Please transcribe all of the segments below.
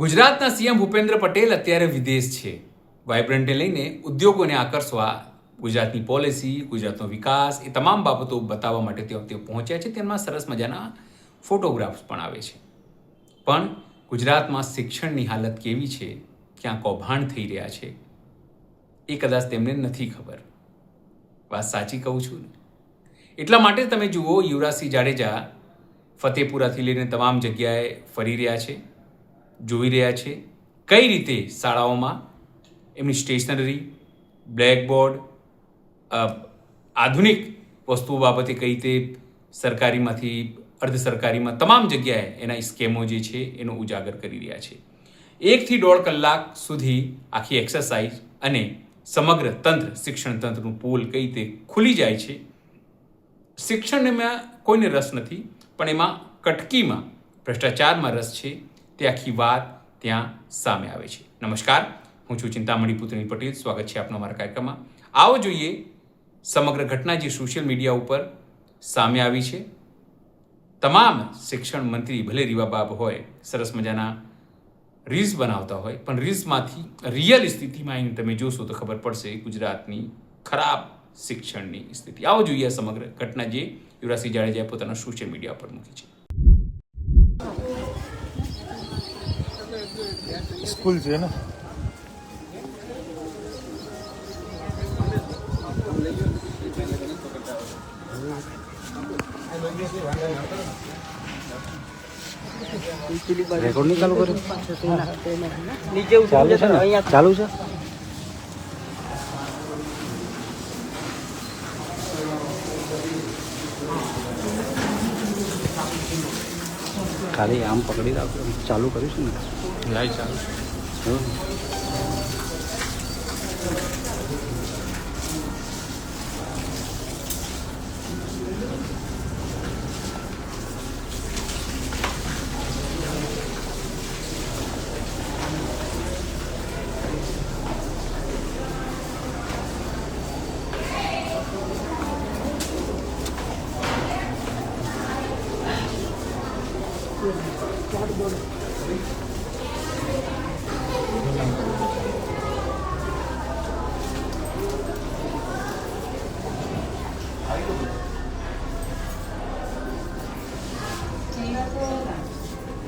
ગુજરાતના સીએમ ભૂપેન્દ્ર પટેલ અત્યારે વિદેશ છે. વાઇબ્રન્ટને લઈને ઉદ્યોગોને આકર્ષવા ગુજરાતની પોલિસી, ગુજરાતનો વિકાસ એ તમામ બાબતો બતાવવા માટે તેઓ પહોંચ્યા છે. તેમાં સરસ મજાના ફોટોગ્રાફ્સ પણ આવે છે. પણ ગુજરાતમાં શિક્ષણની હાલત કેવી છે, ક્યાં કૌભાંડ થઈ રહ્યા છે, એ કદાચ તેમને નથી ખબર. વાત સાચી કહું છું ને? એટલા માટે તમે જુઓ, યુવરાજસિંહ જાડેજા ફતેપુરાથી લઈને તમામ જગ્યાએ ફરી રહ્યા છે, જોઈ રહ્યા છે કઈ રીતે શાળાઓમાં એમની સ્ટેશનરી, બ્લેકબોર્ડ, આધુનિક વસ્તુઓ બાબતે કઈ રીતે સરકારીમાંથી અર્ધ સરકારીમાં તમામ જગ્યાએ એના સ્કેમો જે છે એનો ઉજાગર કરી રહ્યા છે. 1 થી 1.5 કલાક સુધી આખી એક્સરસાઇઝ અને સમગ્ર તંત્ર, શિક્ષણ તંત્રનું પોલ કઈ રીતે ખુલી જાય છે. શિક્ષણમાં કોઈને રસ નથી, પણ એમાં કટકીમાં ભ્રષ્ટાચારમાં રસ છે. તે આખી વાત ત્યાં સામે આવે છે. નમસ્કાર, હું છું ચિંતામણી પુત્રની પટેલ. સ્વાગત છે આપનો અમારા કાર્યક્રમમાં. આવો જોઈએ સમગ્ર ઘટના જે સોશિયલ મીડિયા ઉપર સામે આવી છે. તમામ શિક્ષણ મંત્રી ભલે રીવાબાબ હોય, સરસ મજાના રીલ્સ બનાવતા હોય, પણ રીલ્સમાંથી રિયલ સ્થિતિમાં આવીને તમે જોશો તો ખબર પડશે ગુજરાતની ખરાબ શિક્ષણની સ્થિતિ. આવો જોઈએ સમગ્ર ઘટના જે યુવરાજસિંહ જાડેજાએ પોતાના સોશિયલ મીડિયા પર મૂકી છે. स्कूल से है ना. રેકોર્ડ નહીં ચાલુ કર્યું? ચાલુ છે ને? ચાલુ છે. ખાલી આમ પકડી રાખો. ચાલુ કર્યું છે ને? લાઈવ ચાલુ છે.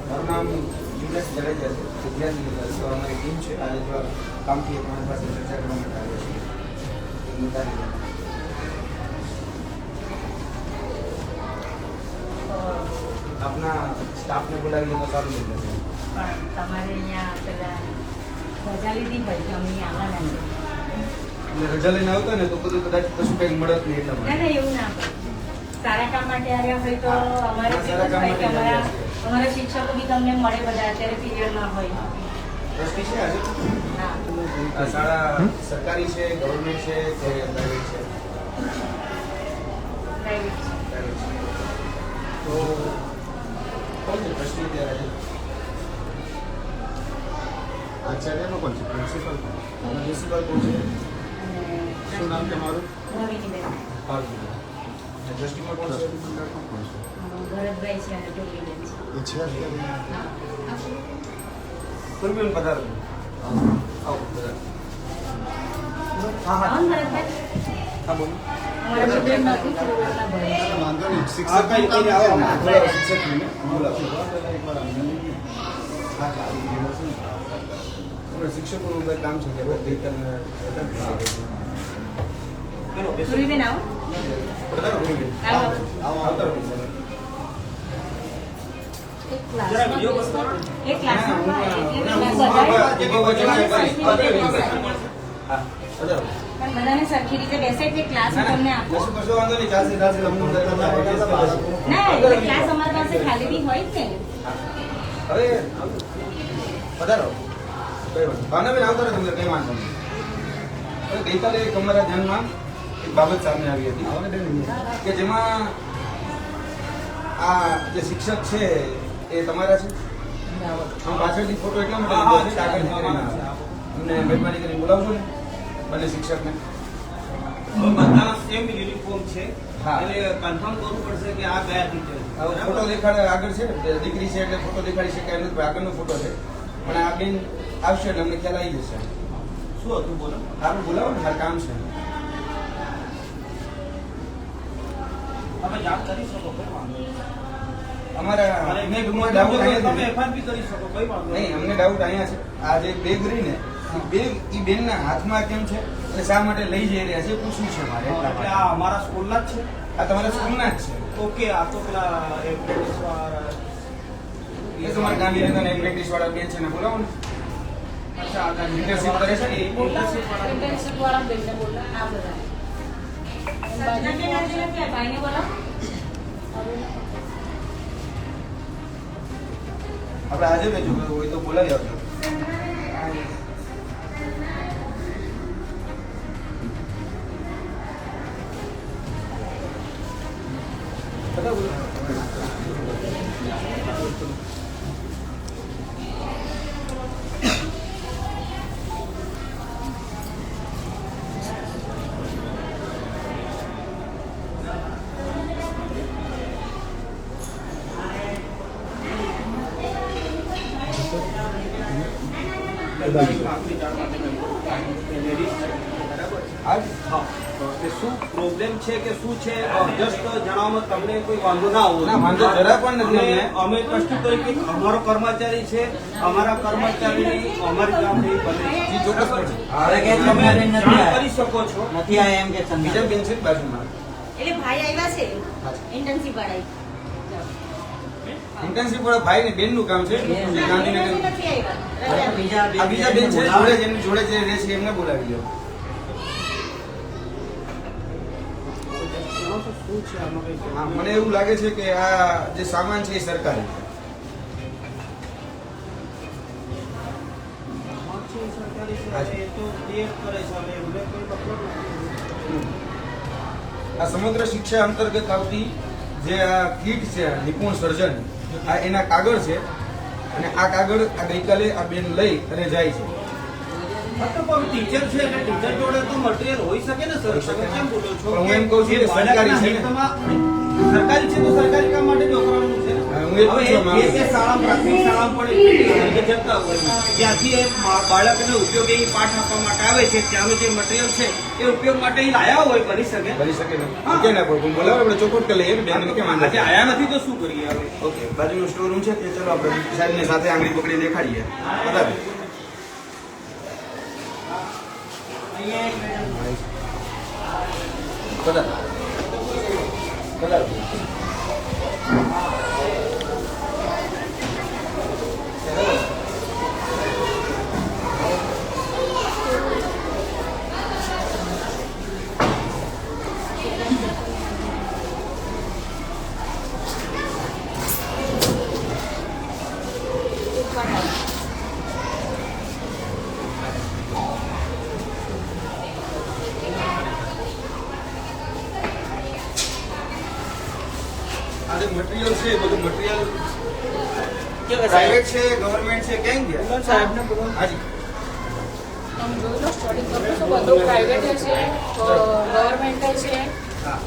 મારું નામ યુવરાજ જાડેજા છે, વિદ્યાર્થી તો અમારી ટીમ છે. આજે થોડા કામથી તમારી પાસે ચર્ચા કરવા માટે આવ્યા છીએ. આપના સ્ટાફને બોલાવીએ તો સારું થઈ જશે. પણ તમારે અહીંયા પેલા રજા લીધી હોય કે અમે આવવાના છે. એટલે રજા લઈને આવતા ને તો બધું કદાચ કશું કંઈ મળત નહીં એટલા ના માટે. ના, એવું ના હોય. સારા કામ માટે આવ્યા હોય તો અમારે સારા કામ હોય કે માટે અમારા શિક્ષકો બી તમને મળે બધા અત્યારે પીરિયડમાં હોય. ટ્રસ્ટી છે આજે? હા, આ શાળા સરકારી છે, ગવર્મેન્ટ છે કે પ્રાઇવેટ છે? પ્રાઇવેટ છે. પ્રાઇવેટ છે. તો કોણ છે ટ્રસ્ટી ત્યારે? આચાર્યનો કોણ છે? પ્રિન્સિપલ મ્યુનિસિપલ કોણ છે? અને શું નામ તમારું? રવિનીબેન. ટ્રસ્ટીમાં કોણ છે? ભરતભાઈ છે અને ટોલીબેન છે. એ છે હા. પૂર્વીન પધારો. આવો પધારો. હા હા કોણ ભરતભાઈ? હા બોલો. અમારા સ્ટુડન્ટ નથી, પૂર્વના ભણે છે. વાંધો નહીં. આ શિક્ષક કઈ કઈ આવો ને બોલાવો શિક્ષકને બોલાવો. આપણે શિક્ષકોનું કંઈ કામ છે કે ગઈકાલને પૂર્વીબેન આવો. પધારો પૂર્વીન. આવો. આવતા રહો. એક ક્લાસમાં એક ક્લાસમાં હા પધારો. પણ બધાને સરખી રીતે બેસે એટલે ક્લાસ તમને આપો. કશું કશો વાંધો નહીં, ચાલશે ચાલશે. ના, એટલે ક્લાસ અમારી પાસે ખાલી બી હોય જ ને. હવે પધારો. કઈ વાત ભાવનાબેન આવતા રહો, તમને કઈ વાંધો નહીં. હવે ગઈકાલે એક અમારા ધ્યાનમાં એક બાબત સામે આવી હતી કે જેમાં આ જે શિક્ષક છે એ તમારા છે. હું પાછળથી ફોટો એટલા માટે લીધો છે કે આગળથી કરીને અમને મહેરબાની કરીને બોલાવજો ને બંને શિક્ષકને. બધા સેમ યુનિફોર્મ છે. હા. એટલે કન્ફર્મ કરવું પડશે કે આ કયા ટીચર છે. ફોટો દેખાડે આગળ છે, દીકરી છે એટલે ફોટો દેખાડી શકાય નથી, આગળનો ફોટો છે. પણ આ બેન આવશે એટલે અમને ખ્યાલ આવી જશે. શું હતું બોલો? આપણે બોલાવો ને, મારે કામ છે. તમે જાણ કરી શકો, કોઈ વાંધો નહીં. અમારા અને અમને તમે ડાઉટ અહીંયા તમે છે. FIR કરી શકો, કોઈ વાંધો નહીં, અમને ડાઉટ અહીંયા છે. આ જે બેગ રહી ને, એ બેગ ઈ બેનના હાથમાં કેમ છે અને શા માટે લઈ જઈ રહ્યા છે એ પૂછવું છે મારે. એટલા એટલે માટે. આ અમારા સ્કૂલના જ છે. આ તમારા સ્કૂલના જ છે. ઓકે, આ તો પેલા એપ્રેન્ટિસ વાળા. એ તમારા ગાંધીનગરના એક પ્રેક્ટિસ વાળા બેન છે ને, બોલાવો ને. અચ્છા, આ Internship કરે છે ને? internship વાળા. ઇન્ટર્નશિપ વાળા બેનને બોલો, આ બધા. ભાઈને બોલાવો. આપણે આજે બેજો હોય તો બોલાવી આવજો. આજ હા, કે શું પ્રોબ્લેમ છે કે શું છે જસ્ટ જણાવવામાં તમને કોઈ વાંધો ના ના, આવો. વાંધો જરા પણ નથી અમને. અમે કશું તરીકે અમારો કર્મચારી છે, અમારા કર્મચારી અમારી ગામની બને છે. જી, ચોક્કસ પડશે. હવે કે છે તમે મારે નથી જાણ આવ્યા. કરી શકો છો. નથી આયા એમ કે છે. બીજા બેન છે બાજુમાં. એટલે ભાઈ આવ્યા છે ઇન્ટર્નશિપ વાળા. ઇન્ટર્નશિપ વાળા ભાઈ ને બેન નું કામ છે. ગાંધીનગર નથી આવ્યા. બીજા આ બીજા બેન છે જોડે જ એમની જોડે જે રહે છે એમને બોલાવી લો. જણાવો તો શું છે આમાં કંઈ? હા, મને એવું લાગે છે કે આ જે સામાન છે એ સરકારી છે. હા, છે, સરકારી છે. હવે એ તો ક્લિયર કરે છે. હવે એમને કોઈ મતલબ નથી. આ સમગ્ર શિક્ષા અંતર્ગત આવતી જે આ કીટ છે નિપુણ સર્જન, આ એના કાગળ છે અને આ કાગળ આ ગઈકાલે આ બેન લઈ અને જાય છે. હા, તો પણ ટીચર છે એટલે ટીચર જોડે તો મટીરિયલ હોઈ શકે ને સર. તમે કેમ બોલો છો? પણ હું એમ કહું છું કે એ બાળકના સરકારી છે ને. હિતમાં સરકારી છે તો સરકારી કામ માટે જ વપરાવાનું છે ને. હા, હું એ જ હવે પૂછવા માંગુ જે છું. શાળા પ્રાથમિક શાળામાં પણ એટલી રીતે જતા હોય ત્યાંથી એ બાળકને ઉપયોગી પાઠ આપવા માટે આવે છે, ત્યાંનું જે મટીરિયલ છે એ ઉપયોગ માટે અહીં લાયા હોય બની શકે. બની શકે ને. કે ના પણ બોલાવો, આપણે ચોખ્ખું કરી લઈએ બેન ને કેમ આજે આયા નથી તો શું કરીએ હવે? ઓકે, બાજુનો સ્ટોર રૂમ છે તે ચલો આપણે સાહેબને સાથે આંગળી પકડી દેખાડીએ. બરાબર. બરાબર. બરાબર. આ જે મટીરિયલ છે એ બધું મટીરિયલ પ્રાઇવેટ છે ગવર્મેન્ટ છે ક્યાં ગયા સાહેબને બોલો. હાજી તમે જોઈ લો સ્ટડી કરો છો બધું પ્રાઇવેટ છે ગવર્મેન્ટ છે. હા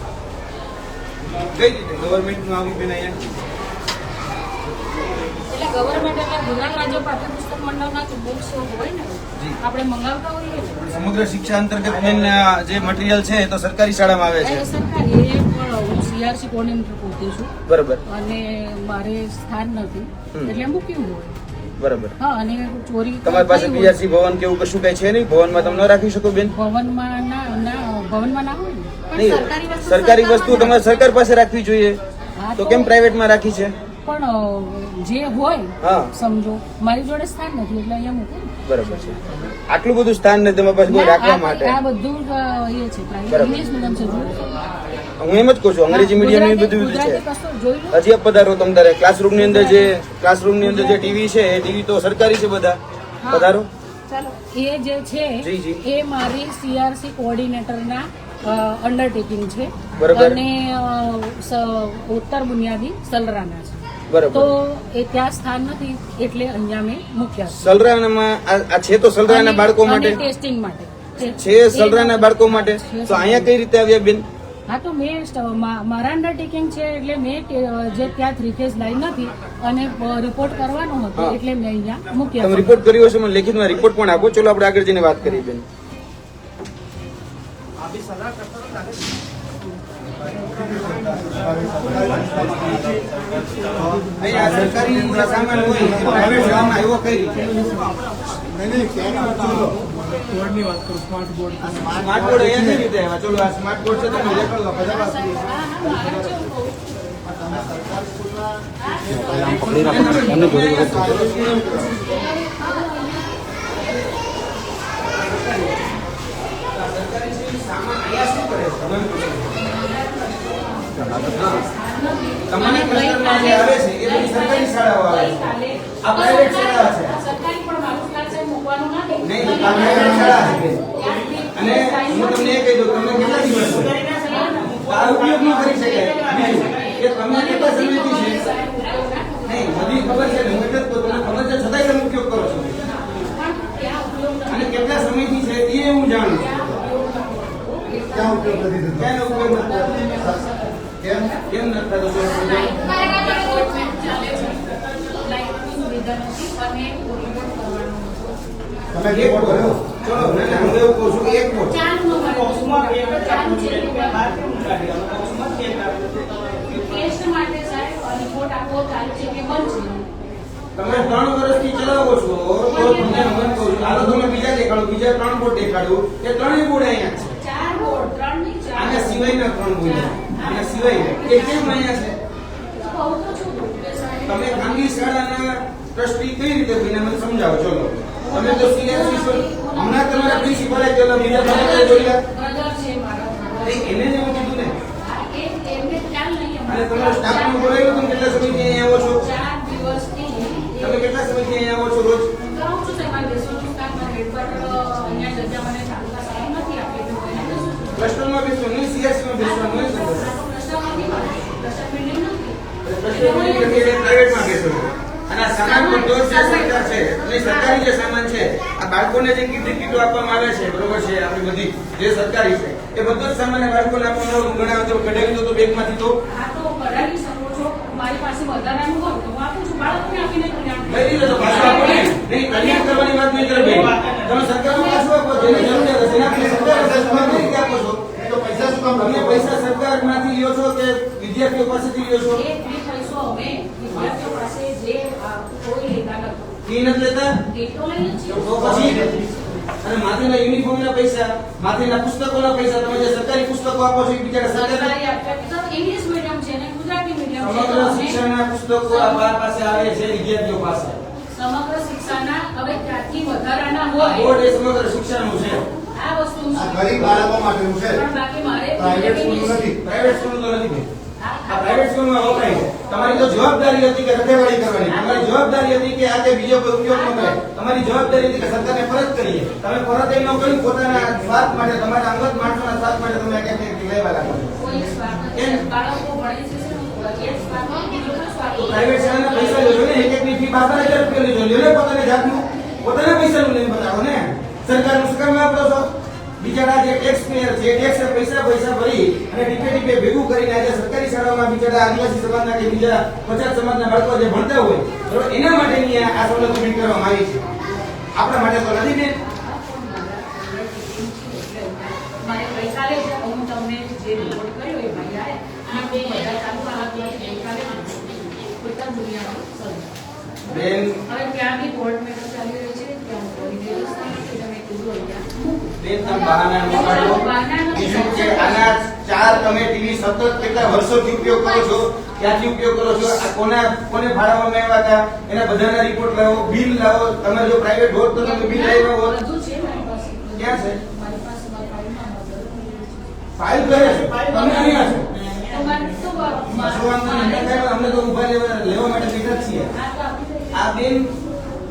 કઈ રીતે ગવર્મેન્ટ નું આવી બેન અહીંયા એટલે ગવર્મેન્ટ એટલે ગુજરાત રાજ્ય પાઠ્યપુસ્તક મંડળના જે બુક્સ હોય ને જી. આપણે મંગાવતા હોઈએ ને સમગ્ર શિક્ષા અંતર્ગત બેન જે મટીરિયલ છે એ તો સરકારી શાળામાં આવે એ છે સરકારી એ પણ હું CRC કોર્ડિનેટર પોતે છું બરોબર અને મારે સ્થાન નથી એટલે મૂક્યું હોય. બરોબર હા, અને ચોરી તમારી પાસે થઈ હોય. પીઆરસી ભવન કે એવું કશું કઈ છે નહીં ભવનમાં તમે ન રાખી શકો બેન ભવનમાં ભવનમાં ના હોય ને. પણ નહીં સરકારી વસ્તુ તમારે સરકાર પાસે રાખવી જોઈએ હા, તો કેમ પ્રાઇવેટમાં રાખી છે પણ જે હોય હા સમજો મારી જોડે સ્થાન નથી એટલે અહીંયા મૂકું. બરોબર છે આટલું બધું સ્થાન નથી તમારી પાસે કોઈ રાખવા માટે આ બધું એ છે પ્રાઇવેટ બરાબર. ઇંગ્લિશ મીડિયમ છે જોયું છે? હું એમ જ કહું છું અંગ્રેજી મીડિયમ એ બધું ગુજરાતી છે કશું જોઈ લો. હજી પધારો તમ તારે ક્લાસરૂમની અંદર જે ટીવી છે એ ટીવી તો સરકારી છે બધા હા. પધારો ચાલો એ જે છે જી, જી. એ મારી CRC કોઓર્ડિનેટરના અંડરટેકિંગ છે બરાબર. અને ઉત્તર બુનિયાદી સલરાના છે બરાબર તો એ ત્યાં સ્થાન નથી એટલે અહીંયા મેં મૂક્યા છે. સલરાનામાં આ છે તો સલરાના અને- બાળકો અને માટે ટેસ્ટિંગ માટે છે સલરાના બાળકો માટે તો અહીંયા કઈ રીતે આવ્યા બેન હા તો મેં મારા અંડરટેકિંગ છે એટલે મેં જે ત્યાં 3 ફેઝ લાઈન નથી અને રિપોર્ટ કરવાનો હતો હા. એટલે મેં અહીંયા તમે મૂક્યા રિપોર્ટ કર્યો હશે, મને લેખિતમાં રિપોર્ટ પણ આપો. ચલો આપણે આગળ જઈને વાત કરીએ બેન. અહીંયા સરકારી જે સામાન હોય એ પ્રાઇવેટ લેવામાં આવ્યો કઈ રીતે? સ્માર્ટ બોર્ડ અહીંયા કઈ રીતે આવ્યા? ચલો આ સ્માર્ટ બોર્ડ છે, તમે દેખાડો બધા વાત કરીએ. આમ પકડી રાખો એમને જોડે તમને ક્લસ્ટરમાં જે આવે છે એ બધી સરકારી શાળાઓ આવે છે. આ પ્રાઇવેટ શાળા છે. સરકારી પણ મારું ક્લાસ મૂકવાનું નથી નહીં, આ પ્રાઇવેટ શાળા છે. અને હું તમને એ કહી દઉં, તમને કેટલા દિવસ છે આ ઉપયોગ ન કરી શકાય? બીજું કે તમને કેટલા સમયથી છે? નહીં, બધી ખબર છે ને, હું એટલે જ કહું, તમને ખબર છે છતાંય તમે ઉપયોગ કરો છો. અને કેટલા સમયથી છે એ હું જાણું છું. ક્યાં ઉપયોગ નથી થતો? ક્યાં ઉપયોગ નથી થતો? કેમ નથી થતો? તમે એક વોટ કર્યો? ચલો, ના, હું એવું કહું છું કે એક વોટ. બોક્સમાં બે ચાલુ છે બહાર કેમ કાઢી બોક્સમાં બે ચાલુ છે ટેસ્ટ માટે સાહેબ રિપોર્ટ આપવો ચાલુ છે કે બંધ છે તમે 3 વર્ષથી ચલાવો છો તો તમને હું એમ કહું છું, હાલો તમે બીજા દેખાડો, બીજા 3 બોર્ડ દેખાડો. એ 3 બોર્ડ અહીંયા છે. 4 બોર્ડ 3 ની 4 આના સિવાયના 3 બોર્ડ આના સિવાય એ કેમ અહીંયા છે? કહું તો છું તમે ખાનગી શાળાના ટ્રસ્ટી કઈ રીતે બન્યા મને સમજાવો. ચલો, તમે તો સીએસસી છો, હમણાં તમારા પ્રિન્સિપલ ચલો બીજા તમે જોયા બ્રધર છે મારા એને જ એવું કીધું ને. એમને ખ્યાલ નહીં અને તમારો સ્ટાફને બોલાવ્યો, તમે કેટલા સમયથી અહીંયા આવો છો? 4 દિવસથી તમે કેટલા સમયથી અહીંયા આવો છો રોજ? કહું છું તમારે બેસવાનું કામમાં હેડ પર અહીંયા જગ્યા મને તાલુકા સાહેબ નથી આપી તો એને તો શું ક્લસ્ટરમાં બેસવાનું નહીં, સીએસસીમાં બેસવાનું નહીં. પ્રાઇવેટમાં બેસવાનું. અને આ સામાન બધો જ જે સરકાર છે અને સરકારી જે સામાન છે, આ બાળકોને જે કીટો આપવામાં આવે છે, બરોબર છે, આપણી બધી જે સરકારી છે એ બધો જ સામાન બાળકોને આપવામાં આવે. હું ગણાવ તો કઢાવી દો બેગમાંથી તો આ તો કઢાવી શકો છો મારી પાસે વધારાનું હોય તો હું આપું છું બાળકોને આપીને લઈ લીધો તો પાછો આપો ને. નહીં, કલ્યાણ કરવાની વાત નહીં કરે બેન. તમે સરકારનો પાછો આપો, જેને જરૂરિયાત હશે એના માટે સરકાર હશે, તમે કઈ રીતે આપો છો? તો પૈસા શું કામ? તમે પૈસા સરકારમાંથી લ્યો છો કે વિદ્યાર્થીઓ પાસેથી લ્યો છો? એ ફ્રી પૈસો અમે વિદ્યાર્થીઓ પાસે જે કોઈ લેતા નથી ફી નથી લેતા? એ તો લઈએ જ છીએ તો પછી અને માથેના યુનિફોર્મના પૈસા, માથેના પુસ્તકોના પૈસા, તમે જે સરકારી પુસ્તકો આપો છો એ બિચારા સરકાર સરકારી આપતા તો ઇંગ્લિશ મીડિયમ છે ને ગુજરાતી મીડિયમ છે તો સમગ્ર અમે શિક્ષણના પુસ્તકો આ બા પાસે આવે છે વિદ્યાર્થીઓ પાસે. સમગ્ર શિક્ષાના હવે ત્યાંથી વધારાના આ હોય બોર્ડ એ સમગ્ર શિક્ષણનું છે. આ વસ્તુ આ ગરીબ બાળકો માટેનું છે. પણ બાકી મારે પ્રાઇવેટ સ્કૂલ નથી. પ્રાઇવેટ સ્કૂલ તો નથી ભાઈ. આ પ્રાઇવેટ સ્કૂલમાં વપરાય છે. તમારી તો જવાબદારી હતી કે રખેવાળી કરવાની. તમારી જવાબદારી હતી કે આ કે બીજો કોઈ ઉપયોગ ન કરે. તમારી જવાબદારી હતી કે સરકારને પરત કરીએ. તમે પરત એમ ન કર્યું, પોતાના સ્વાર્થ માટે, તમારા અંગત માણસોના સ્વાર્થ માટે તમે આ ક્યાંક લેવા લાગો. કોઈ સ્વાર્થ કેમ? નથી. બાળકો ભણે છે એ સ્વાર્થ નથી, બીજો સ્વાર્થ તો પ્રાઇવેટ શાળાના પૈસા લેજો ને, એક એકની ફી 12,000 રૂપિયા લેજો. લ્યો ને પોતાને જાતનું, પોતાના પૈસાનું લઈને બતાવો ને. સરકારનું શું કામ વાપરો છો? બિચારા જે ટેક્સ પેયર છે, ટેક્સ પૈસા ભરી અને ટીપે ભેગું કરીને આજે સરકારી શાળાઓમાં બિચારા આદિવાસી સમાજના કે બીજા પછાત સમાજના બાળકો જે ભણતા હોય, બરોબર, એના માટેની આ સવલત ઊભી કરવામાં આવી છે. આપણા માટે તો નથી બેન. મારે ગઈકાલે જ હું તમને જે રિપોર્ટ કર્યો એ ભાઈ આયા અને કોઈ બધા ચાલુ કલાક ગઈકાલે કોઈ દુનિયાનો સર બેન, હવે ત્યાં બી કોર્ટ મેટર ચાલી રહી છે ત્યાં કોઈ વ્યવસ્થા નથી તમે કીધું અહીંયા બેન તમે બહાના ન કાઢો. બીજું કે આના 4 તમે ટીવી સતત કેટલા વર્ષોથી ઉપયોગ કરો છો, ક્યાંથી ઉપયોગ કરો છો, આ કોને ભાડામાં આવ્યા હતા, એના બધાના રિપોર્ટ લાવો, બિલ લાવો. તમે જો પ્રાઇવેટ હોત તો તમે બિલ લાવ્યા હોત. બધું છે મારી પાસે ક્યાં છે? મારી પાસે મારી ફાઇલ કરે છે, તમે અહીંયા છો. તો મારે તો વાંધો નહીં, કાંઈ અમને તો ઊભા લેવા માટે બેઠા જ છીએ. આ તો આપી દે આ બેન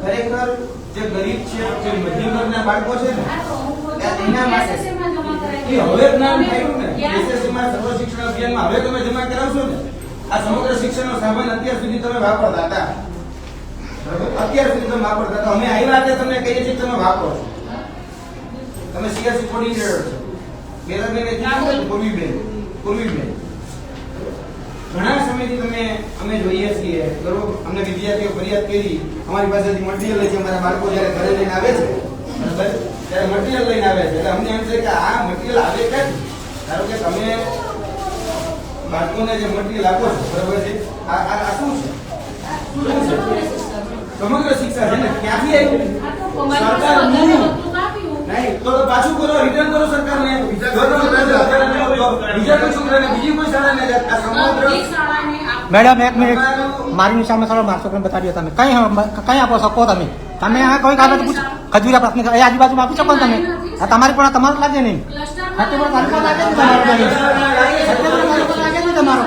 ખરેખર જે ગરીબ છે, જે મધ્યમ વર્ગના બાળકો છે ને, આ તો હું એના માટે. SSC માં જમા એ કરાવી હવે જ્ઞાન થયું ને, ક્યાં? SSC માં સર્વ શિક્ષણ અભિયાનમાં હવે તમે જમા કરાવશો ને. આ સમગ્ર શિક્ષણનો સામાન અત્યાર સુધી તમે વાપરતા હતા, બરાબર? અત્યાર સુધી તમે વાપરતા હતા. અમે આવ્યા હતા તમને કહીએ છીએ કે તમે વાપરો છો. તમે સીએસસી કોર્ડિનેટર છો. બેન પૂર્વીબેન પૂર્વીબેન, ઘણા સમયથી અમે જોઈએ છીએ બરોબર, અમને વિદ્યાર્થીઓ ફરિયાદ કરી, અમારી પાસેથી મટીરિયલ લઈ છે, અમારા બાળકો જ્યારે ઘરે લઈને આવે છે બરાબર, ત્યારે મટીરિયલ લઈને આવે છે, એટલે અમને એમ છે કે આ મટીરિયલ આવે ક્યાંથી? ધારો કે તમે બાળકોને જે મટીરિયલ આપો છો બરાબર છે, આ શું છે? સમગ્ર શિક્ષા છે ને, ક્યાંથી આવ્યું? નહીં તો પાછું કરો, રિટર્ન કરો સરકારને. બીજા કોઈ છોકરાને બીજી કોઈ શાળાને આ સમગ્ર મેડમ એક મિનિટ, મારી સામે સારો મારશો પણ બતાવી દો તમે કઈ આપો શકો તમે આ કોઈ કાગળ પૂછ ખજૂરા પ્રાથમિક એ આજુબાજુમાં આપી શકો ને તમે? આ તમારી પણ તમારું લાગે નહીં, તમારો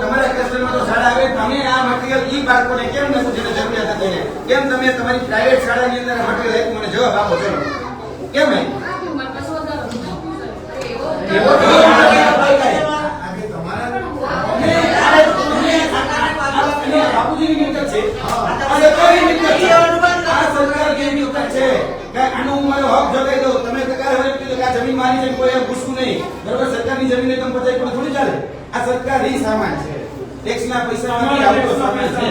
તમારા ક્લાસમાં તો શાળા આવે, તમે આ મટીરિયલ ઈ બાળકોને કેમ ન પૂછીને જરૂરિયાત હતી કેમ તમે તમારી પ્રાઇવેટ શાળાની અંદર મટીરિયલ એક મને જવાબ આપો છો કેમ? બાપુજીની મિલકત છે, સરકાર કેવી મિલકત છે? આનો હું મારો હક જગાઈ દઉં, તમે સરકાર હવે કીધું કે આ જમીન મારી છે, કોઈ પૂછવું નહીં બરોબર, સરકારની જમીન તમે પચાવી પણ થોડી ચાલે. આ સરકારી સામાન છે, ટેક્સના પૈસામાંથી આવતો સામાન છે,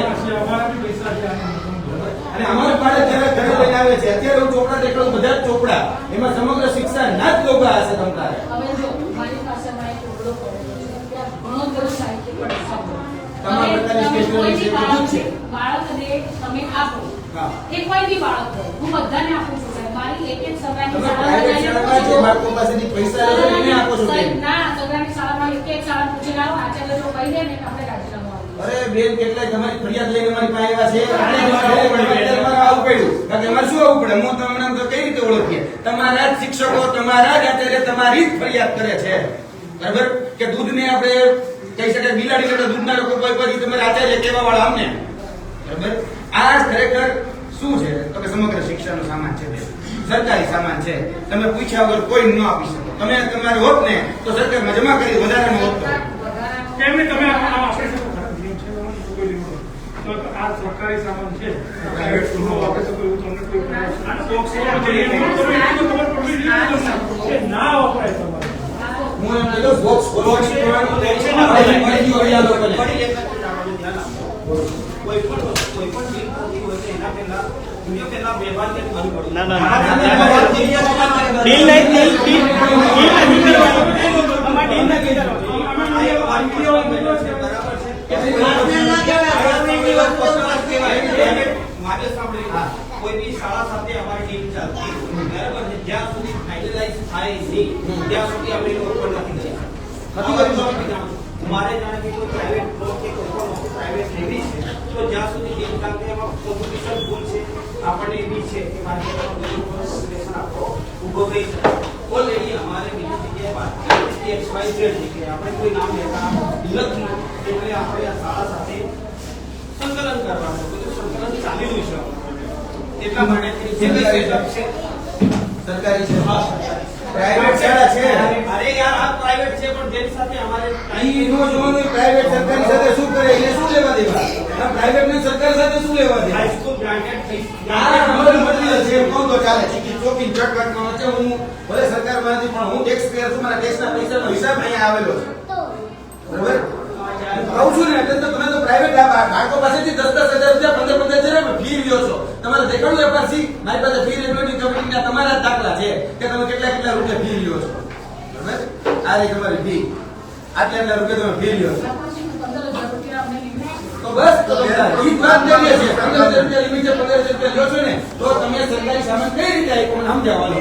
અને અમારા બાળક જ્યારે ઘરે લઈને આવે છે, અત્યારે હું ચોપડા દેખાડું, બધા જ ચોપડા, એમાં સમગ્ર શિક્ષા ના જ લોગા હશે તમારે. હવે જો મારી પાસે એક ટુકડો પડ્યો છે, ત્યાં ઘણો બધો સાહિત્ય પડે છે. તમારા પ્રકારની સ્ટેશનરી છે, બધું જ છે. બાળકને તમે આપો, હા. એ કોઈ બી બાળક હોય, હું બધાને આપું છું સાહેબ. મારી એક એક સગરાની તમે પ્રાઇવેટ શાળામાં જે બાળકો પાસેથી પૈસા લે છે એને આપો છો સાહેબ, બેન? ના, સગરાની શાળામાં એક એક શાળા પૂછી લાવો, આચાર્ય જો કહી દે ને કે આપણે રાજીનામું આપીએ. અરે બેન, કેટલાય તમારી ફરિયાદ લઈને અમારી પાસે આવ્યા છે, અમારે આવું પડ્યું, કારણ કે અમારે શું આવવું પડે? હું તમને તો કઈ રીતે ઓળખીએ? તમારા જ શિક્ષકો, તમારા જ આચાર્ય તમારી જ ફરિયાદ કરે છે બરાબર, કે દૂધને આપણે કહી શકાય બિલાડી કરતા દૂધના લોકો કોઈ પછી તમારા આચાર્ય કહેવા વાળા અમને બરાબર. આ ખરેખર શું છે તો કે સમગ્ર શિક્ષાનો સામાન છે, સરકારી સામાન છે, તમે પૂછ્યા વગર કોઈ ન આપી શકો. તમે તમારે હોત ને તો સરકારમાં જમા કરી વધારાનો હોત તો. કેમ ને તમે આ સરકારી સામાન છે, પ્રાઇવેટ સ્કૂલમાં વાપરી શકો એવું તમને કોઈ ના વપરાય તમારે. હું એમ કહ્યું બોક્સ ખોલવાની કરવાનું છે, આપણે મળી ગયું હરિયા લોકોને. કોઈ પણ બિલ થતી હોય તો એના પહેલા વિડિયો પહેલા વ્યવહાર કરી બંધ કરો. ના બિલ નહીં કોઈ બી શાળા સાથે અમારી ટીમ ચાલતી બરાબર છે, જ્યાં સુધી ફાઇનલાઇઝ થાય નહીં ત્યાં સુધી અમે ઓપન નથી કરી મારે જાણે કે કોઈ પ્રાઇવેટ બ્લોક કે કોઈ પણ પ્રાઇવેટ લેવી છે તો જ્યાં સુધી ટીમ ચાલતી એમાં કોમ્પિટિશન ફૂલ છે, આપણને એવી છે કે માર્કેટમાં કોમ્પિટિશન આપણો ઊભો થઈ શકે. ઓલરેડી અમારે બીજી જગ્યાએ વાત XYZ છે કે આપણે કોઈ નામ લેતા નથી, એટલે આપણે આ શાળા સાથે સંકલન કરવાનું, બધું સંકલન ચાલી રહ્યું છે એટલા માટે જે સેટઅપ છે સરકારી છે, પ્રાઇવેટ શાળા છે. અરે યાર આ પ્રાઇવેટ છે પણ તેની સાથે અમારે ઈ નો જોવાનું પ્રાઇવેટ સરકારી સાથે શું કરે, એને શું લેવા દેવા? આ પ્રાઇવેટ ને સરકાર સાથે શું લેવા દેવા? હાઈસ્કૂલ બ્રાન્ડેડ થઈ આ અમારું મટીરિયલ છે, કોણ તો ચાલે ચીકી ચોકી ચટકાટમાં વચ્ચે હું ભલે સરકારમાંથી પણ હું ટેક્સ પેયર છું, મારા ટેક્સના પૈસાનો હિસાબ અહીંયા આવેલો છે બરાબર. કહું છું ને એટલે તો તમે તો પ્રાઇવેટ બાળકો પાસેથી 10,000 રૂપિયા 15,000 ફી લ્યો છો. તમારે દેખાડું વેપારથી મારી પાસે ફી રેગ્યુલેટરી કમિટીના તમારા દાખલા છે કે તમે કેટલા રૂપિયા ફી લ્યો છો બરાબર. આ રહી તમારી ફી, આટલા રૂપિયા તમે ફી લ્યો છો 15,000 રૂપિયા અમને લીધા. તો બસ તો ઈ વાત કરીએ છીએ. 15,000 રૂપિયા લિમિટ છે, 15,000 રૂપિયા લ્યો છો ને તો તમે સરકારી સામાન કઈ રીતે આપ્યો મને સમજાવવાનો?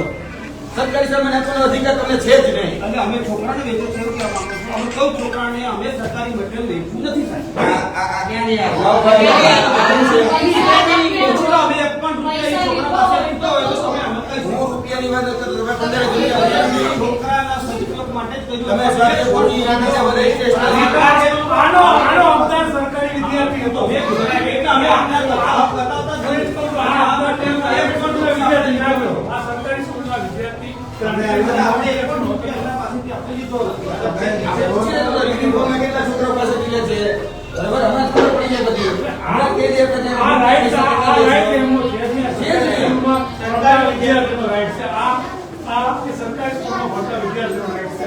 સરકારી સામાન આપવાનો અધિકાર તમને છે જ નહીં. અને અમે છોકરાને વેચો છે એવું કહેવા માંગુ છું. અમે સૌ છોકરાને અમે સરકારી મટીરિયલ વેચવું નથી સાહેબ. છોકરા અમે 1 પણ રૂપિયા છોકરા પાસે લીધો હોય તો તમે અમે કઈ હું રૂપિયાની વાત કરતો તમે 15,000 રૂપિયા છોકરાના સદુપયોગ માટે જ કર્યું. તમે સાથે ખોટી રાખી છે બધા સ્ટેશનરી આનો અવતાર સરકારી વિદ્યાર્થી હતો. અમે આપના લાભ બતાવતા જ નથી. આ સરકારી સ્કૂલના વિદ્યાર્થી આપણે એ પણ રૂપિયા એમના પાસેથી આપણે લીધો નથી. કેટલા છોકરા છે બરાબર હમણાં ખબર પડી જાય બધી હમણાં કહી દે કે આ રાઈટ એમનો છે સ્કૂલમાં સરકારી વિદ્યાર્થીનો રાઈટ છે આ કે સરકારી સ્કૂલમાં ભણતા વિદ્યાર્થીનો રાઈટ છે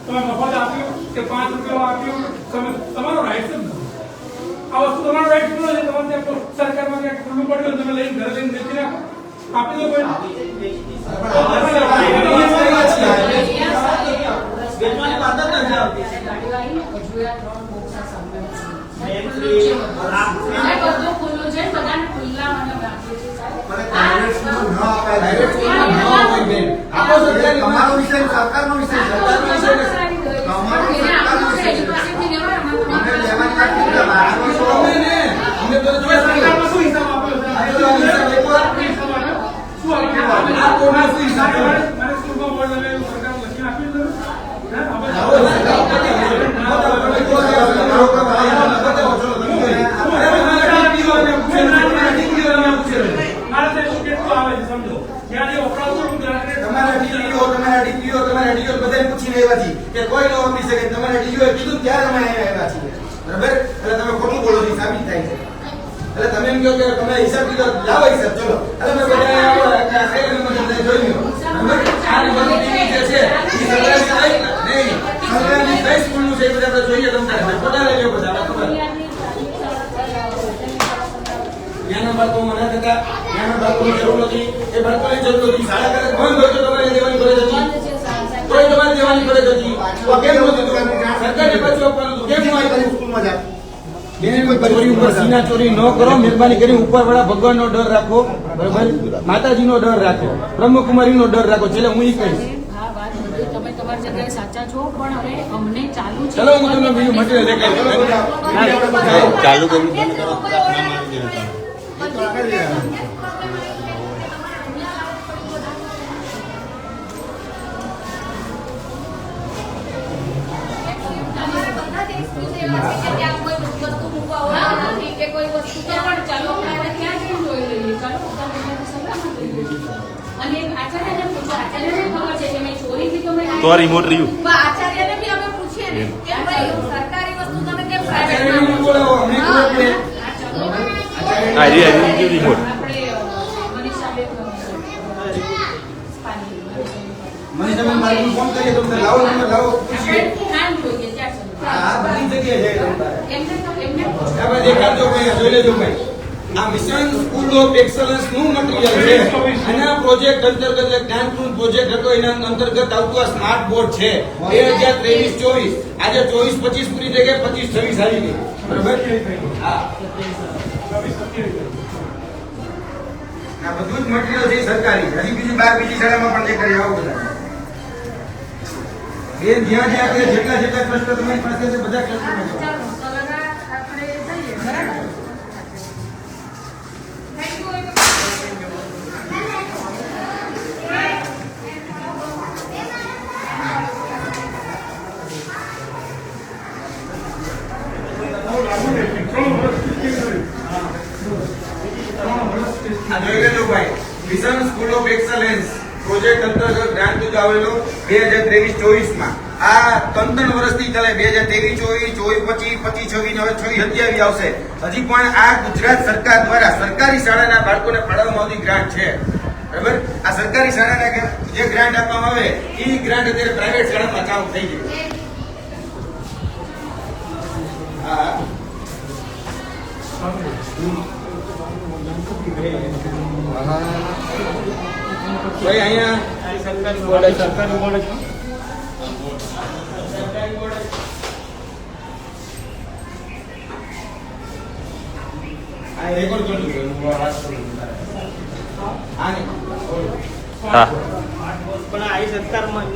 તમે મફત આપ્યું કે 5 રૂપિયા આપ્યું તમે તમારો રાઈટ છે ને આ વસ્તુ તમારો રાઈટ છે તમારે ત્યાં સરકારમાં ક્યાંક ખુલ્લું પડ્યું તમે લઈને ઘરે લઈને બેસી રાખો આપી દો કોઈ વેચવાની વાત જ નથી આવતી બધું ખુલ્લું છે બધાને ખુલ્લા મને રાખીએ છીએ પ્રાઇવેટ સ્કૂલ ન અપાય પ્રાઇવેટ સ્કૂલમાં ન હોય બેન આપો સરકારી તમારો વિષય સરકારનો વિષય છે તમારો સરકારનો વિષય છે અમે લેવાની વાત કરી રહ્યા છીએ. અમે તો જોઈએ સરકારમાં શું હિસાબ આપ્યો છે આ તો હિસાબ એકવાર શું આપ્યો? આ કોના શું હિસાબ મારે સ્કૂલમાં બોર્ડ લગાવ્યું સરકાર લખીને આપ્યું છે હે? આપણે મારે તે કેટલું આવે છે સમજો જ્યાં જે વપરાતું હું ગ્રાહકને તમારા ડીપીઓ બધાને પૂછીને આવ્યા છીએ કે કોઈ ન વાપરી શકે તમારા ડીપીઓ કીધું ત્યારે અમે આવ્યા છીએ બરાબર એટલે તમે ખોટું બોલો છો સાબિત થાય છે એટલે તમે એમ કહો કે તમે હિસાબ કીધો લાવો હિસાબ ચલો એટલે મેં બધા જોઈ લો બરાબર આ બધું ટીવી જે છે એ સરકારી નહીં સરકારની કઈ સ્કૂલનું છે એ બધા આપણે જોઈએ તમને ફોટા લઈ લો બધા ખબર જ્ઞાન બાળકો મને થતા જ્ઞાન બાળકોની જરૂર નથી એ બાળકોની જરૂર હતી શાળા કરે બંધ હોય તો તમારે દેવાની ફરજ હતી કોઈ તમારે દેવાની ફરજ હતી તો કેમ નહોતું સરકારે પાછું આપવાનું હતું કેમ ન આપ્યું સ્કૂલમાં જાઓ. બેન ચોરી ઉપર સીના ચોરી ન કરો મહેરબાની કરી ઉપરવાળા ભગવાનનો ડર રાખો બરાબર માતાજીનો ડર રાખો બ્રહ્મકુમારીનો ડર રાખો છેલ્લે હું ઈ કહીશ હા વાત બધું તમે તમારી જગ્યાએ સાચા છો પણ હવે અમને ચાલુ છે ચલો હું તમને બીજું મટીરિયલ દેખાડું ચાલુ કર્યું તો રિમોટ રહ્યું આચાર્યને બી અમે પૂછીએ ને કે ભાઈ સરકારી વસ્તુ તમે કેમ આચાર્યને બોલાવો અમને ખબર પડે રિમોટ મને તમે મારું ફોન કરીએ તો તમને લાવો નંબર લાવો પૂછીએ હા બધી જગ્યાએ જાય તમારે આપણે દેખાડજો ભાઈ જોઈ લેજો ભાઈ આ મિશન સ્કૂલ ઓફ એક્સલન્સ નું મટીરીયલ છે અને આ પ્રોજેક્ટ અંતર્ગત જ્ઞાનપૂર્ણ પ્રોજેક્ટ હતો એના અંતર્ગત આવતું આ સ્માર્ટ બોર્ડ છે 2023-24 આજે 24-25 પૂરી થઈ ગઈ 25-26 આવી ગઈ બરાબર હા આ બધું જ મટીરીયલ છે સરકારી હજી બીજી શાળામાં પણ દેખાડી આવો બધા બેન જ્યાં જ્યાં જેટલા ક્લસ્ટર તમારી પાસે છે બધા ક્લસ્ટરમાં જાઓ આ જોઈ લેજો ભાઈ mission school of excellence project અંતર્ગત ગ્રાન્ટ તો આવેલો 2023-24 માં આ 3 વર્ષથી ચાલે 2023-24 25-26 આવશે હજી પણ આ ગુજરાત સરકાર દ્વારા સરકારી શાળાના બાળકોને ફાળવવામાં આવતી ગ્રાન્ટ છે બરાબર આ સરકારી શાળાના જે ગ્રાન્ટ આપવામાં આવે એ ગ્રાન્ટ અત્યારે પ્રાઇવેટ શાળામાં ચાલુ થઈ ગઈ હા ભાઈ અહીંયા સરકારી બોર્ડ આ રેકોર્ડ કરું છું હું વાત કરું હા ને હા પણ આ સરકારમાં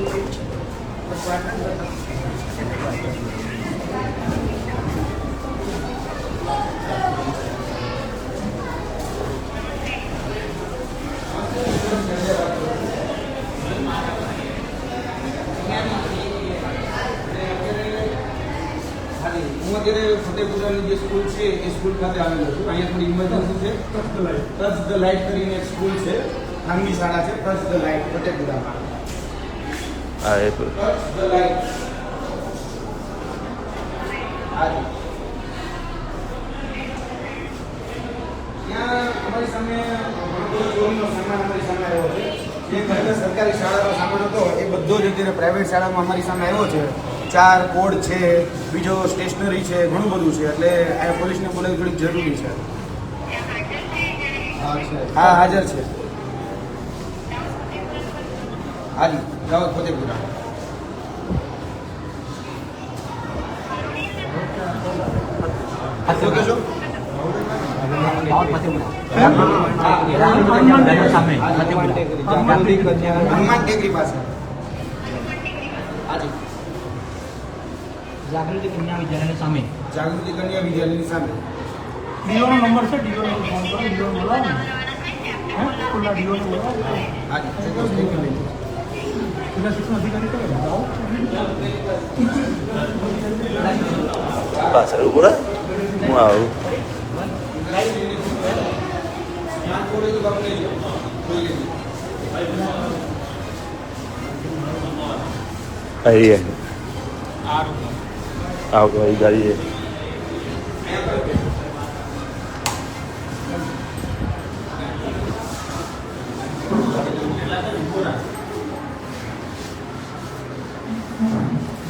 હું અત્યારે ફતેપુરાની જે સ્કૂલ છે એ સ્કૂલ ખાતે આવેલો છું અહીંયા થોડી ઇમરજન્સી છે ટચ ધ લાઇટ કરીને એક સ્કૂલ છે ખાનગી શાળા છે ટચ ધ લાઇટ ફતેપુરામાં ટચ ધ લાઇટ ત્યાં અમારી સામે ચોરીનો સામાન અમારી સામે આવ્યો છે. જે ખરેખર સરકારી શાળાનો સામાન હતો એ બધો જ અત્યારે પ્રાઇવેટ શાળામાં અમારી સામે આવ્યો છે. 4 કોડ છે, બીજો સ્ટેશનરી છે, ઘણું બધું છે. એટલે આ પોલીસને બોલાવવી થોડીક જરૂરી છે. હા, હાજર છે. હાજી, જાઓ ફતેપુરા. શું કહેશો? હનુમાન ટેકરી પાસે. હાજી, જાગૃતિ કન્યા વિદ્યાલયની સામે. જાગૃતિ કન્યા વિદ્યાલયની સામે. ડીઓનો નંબર છે, ડીઓનો ફોન કરો, ડીઓ બોલાવો ને. હે ખુલ્લા ડીઓને બોલાવો. હાજી, ચોક્કસ થઈ ગયું. જિલ્લા શિક્ષણ અધિકારી કરે જાઓ. પાછળ ઉભો રહે, હું આવું. ત્યાં થોડે તો બાપ લઈ લો. જોઈ લેજો. ahí es. આ રૂમમાં Ah, ok, ahí es.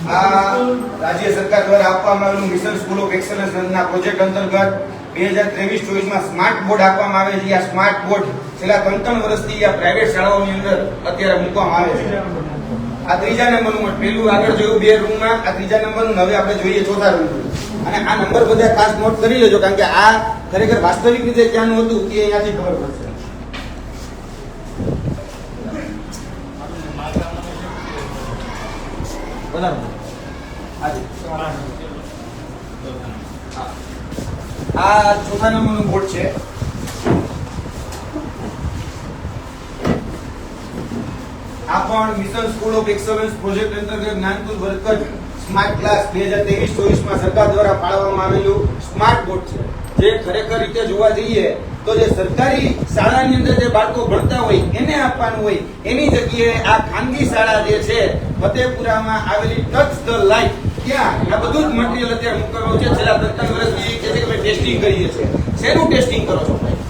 આ રાજ્ય સરકાર દ્વારા આપવામાં આવેલું મિશન સ્કૂલ ઓફ એક્સલન્સ ના પ્રોજેક્ટ અંતર્ગત 2023-24માં સ્માર્ટ બોર્ડ આપવામાં આવે છે. આ સ્માર્ટ બોર્ડ છેલ્લા 3 વર્ષથી આ પ્રાઇવેટ શાળાઓની અંદર અત્યારે મૂકવામાં આવે છે. આ 3જા નંબરનું પેલું આગળ જોયું 2 રૂમમાં, આ 3જા નંબરનું હવે આપણે જોઈએ 4થા રૂમ. અને આ નંબર બધા ખાસ નોટ કરી લેજો, કારણ કે આ ખરેખર વાસ્તવિક રીતે ક્યાંનું હતું એ અહીંયાથી ખબર પડશે. બરાબર. આ 4થા નંબરનું બોર્ડ છે. આ પણ mission school of excellence project અંતર્ગત જ્ઞાનકુલ વર્કર સ્માર્ટ ક્લાસ 2023-24માં સરકાર દ્વારા ફાળવવામાં આવેલું સ્માર્ટ બોર્ડ છે. જે ખરેખર રીતે જોવા જઈએ તો જે સરકારી શાળાની અંદર જે બાળકો ભણતા હોય એને આપવાનું હોય, એની જગ્યાએ આ ખાનગી શાળા જે છે ફતેપુરામાં આવેલી ટચ ધ લાઈફ, ત્યાં આ બધું જ મટીરીયલ અત્યારે મૂકવાનું છે. છેલ્લા 3 વર્ષથી કે છે કે અમે ટેસ્ટિંગ કરીએ છીએ. શેનું ટેસ્ટિંગ કરો છો ભાઈ?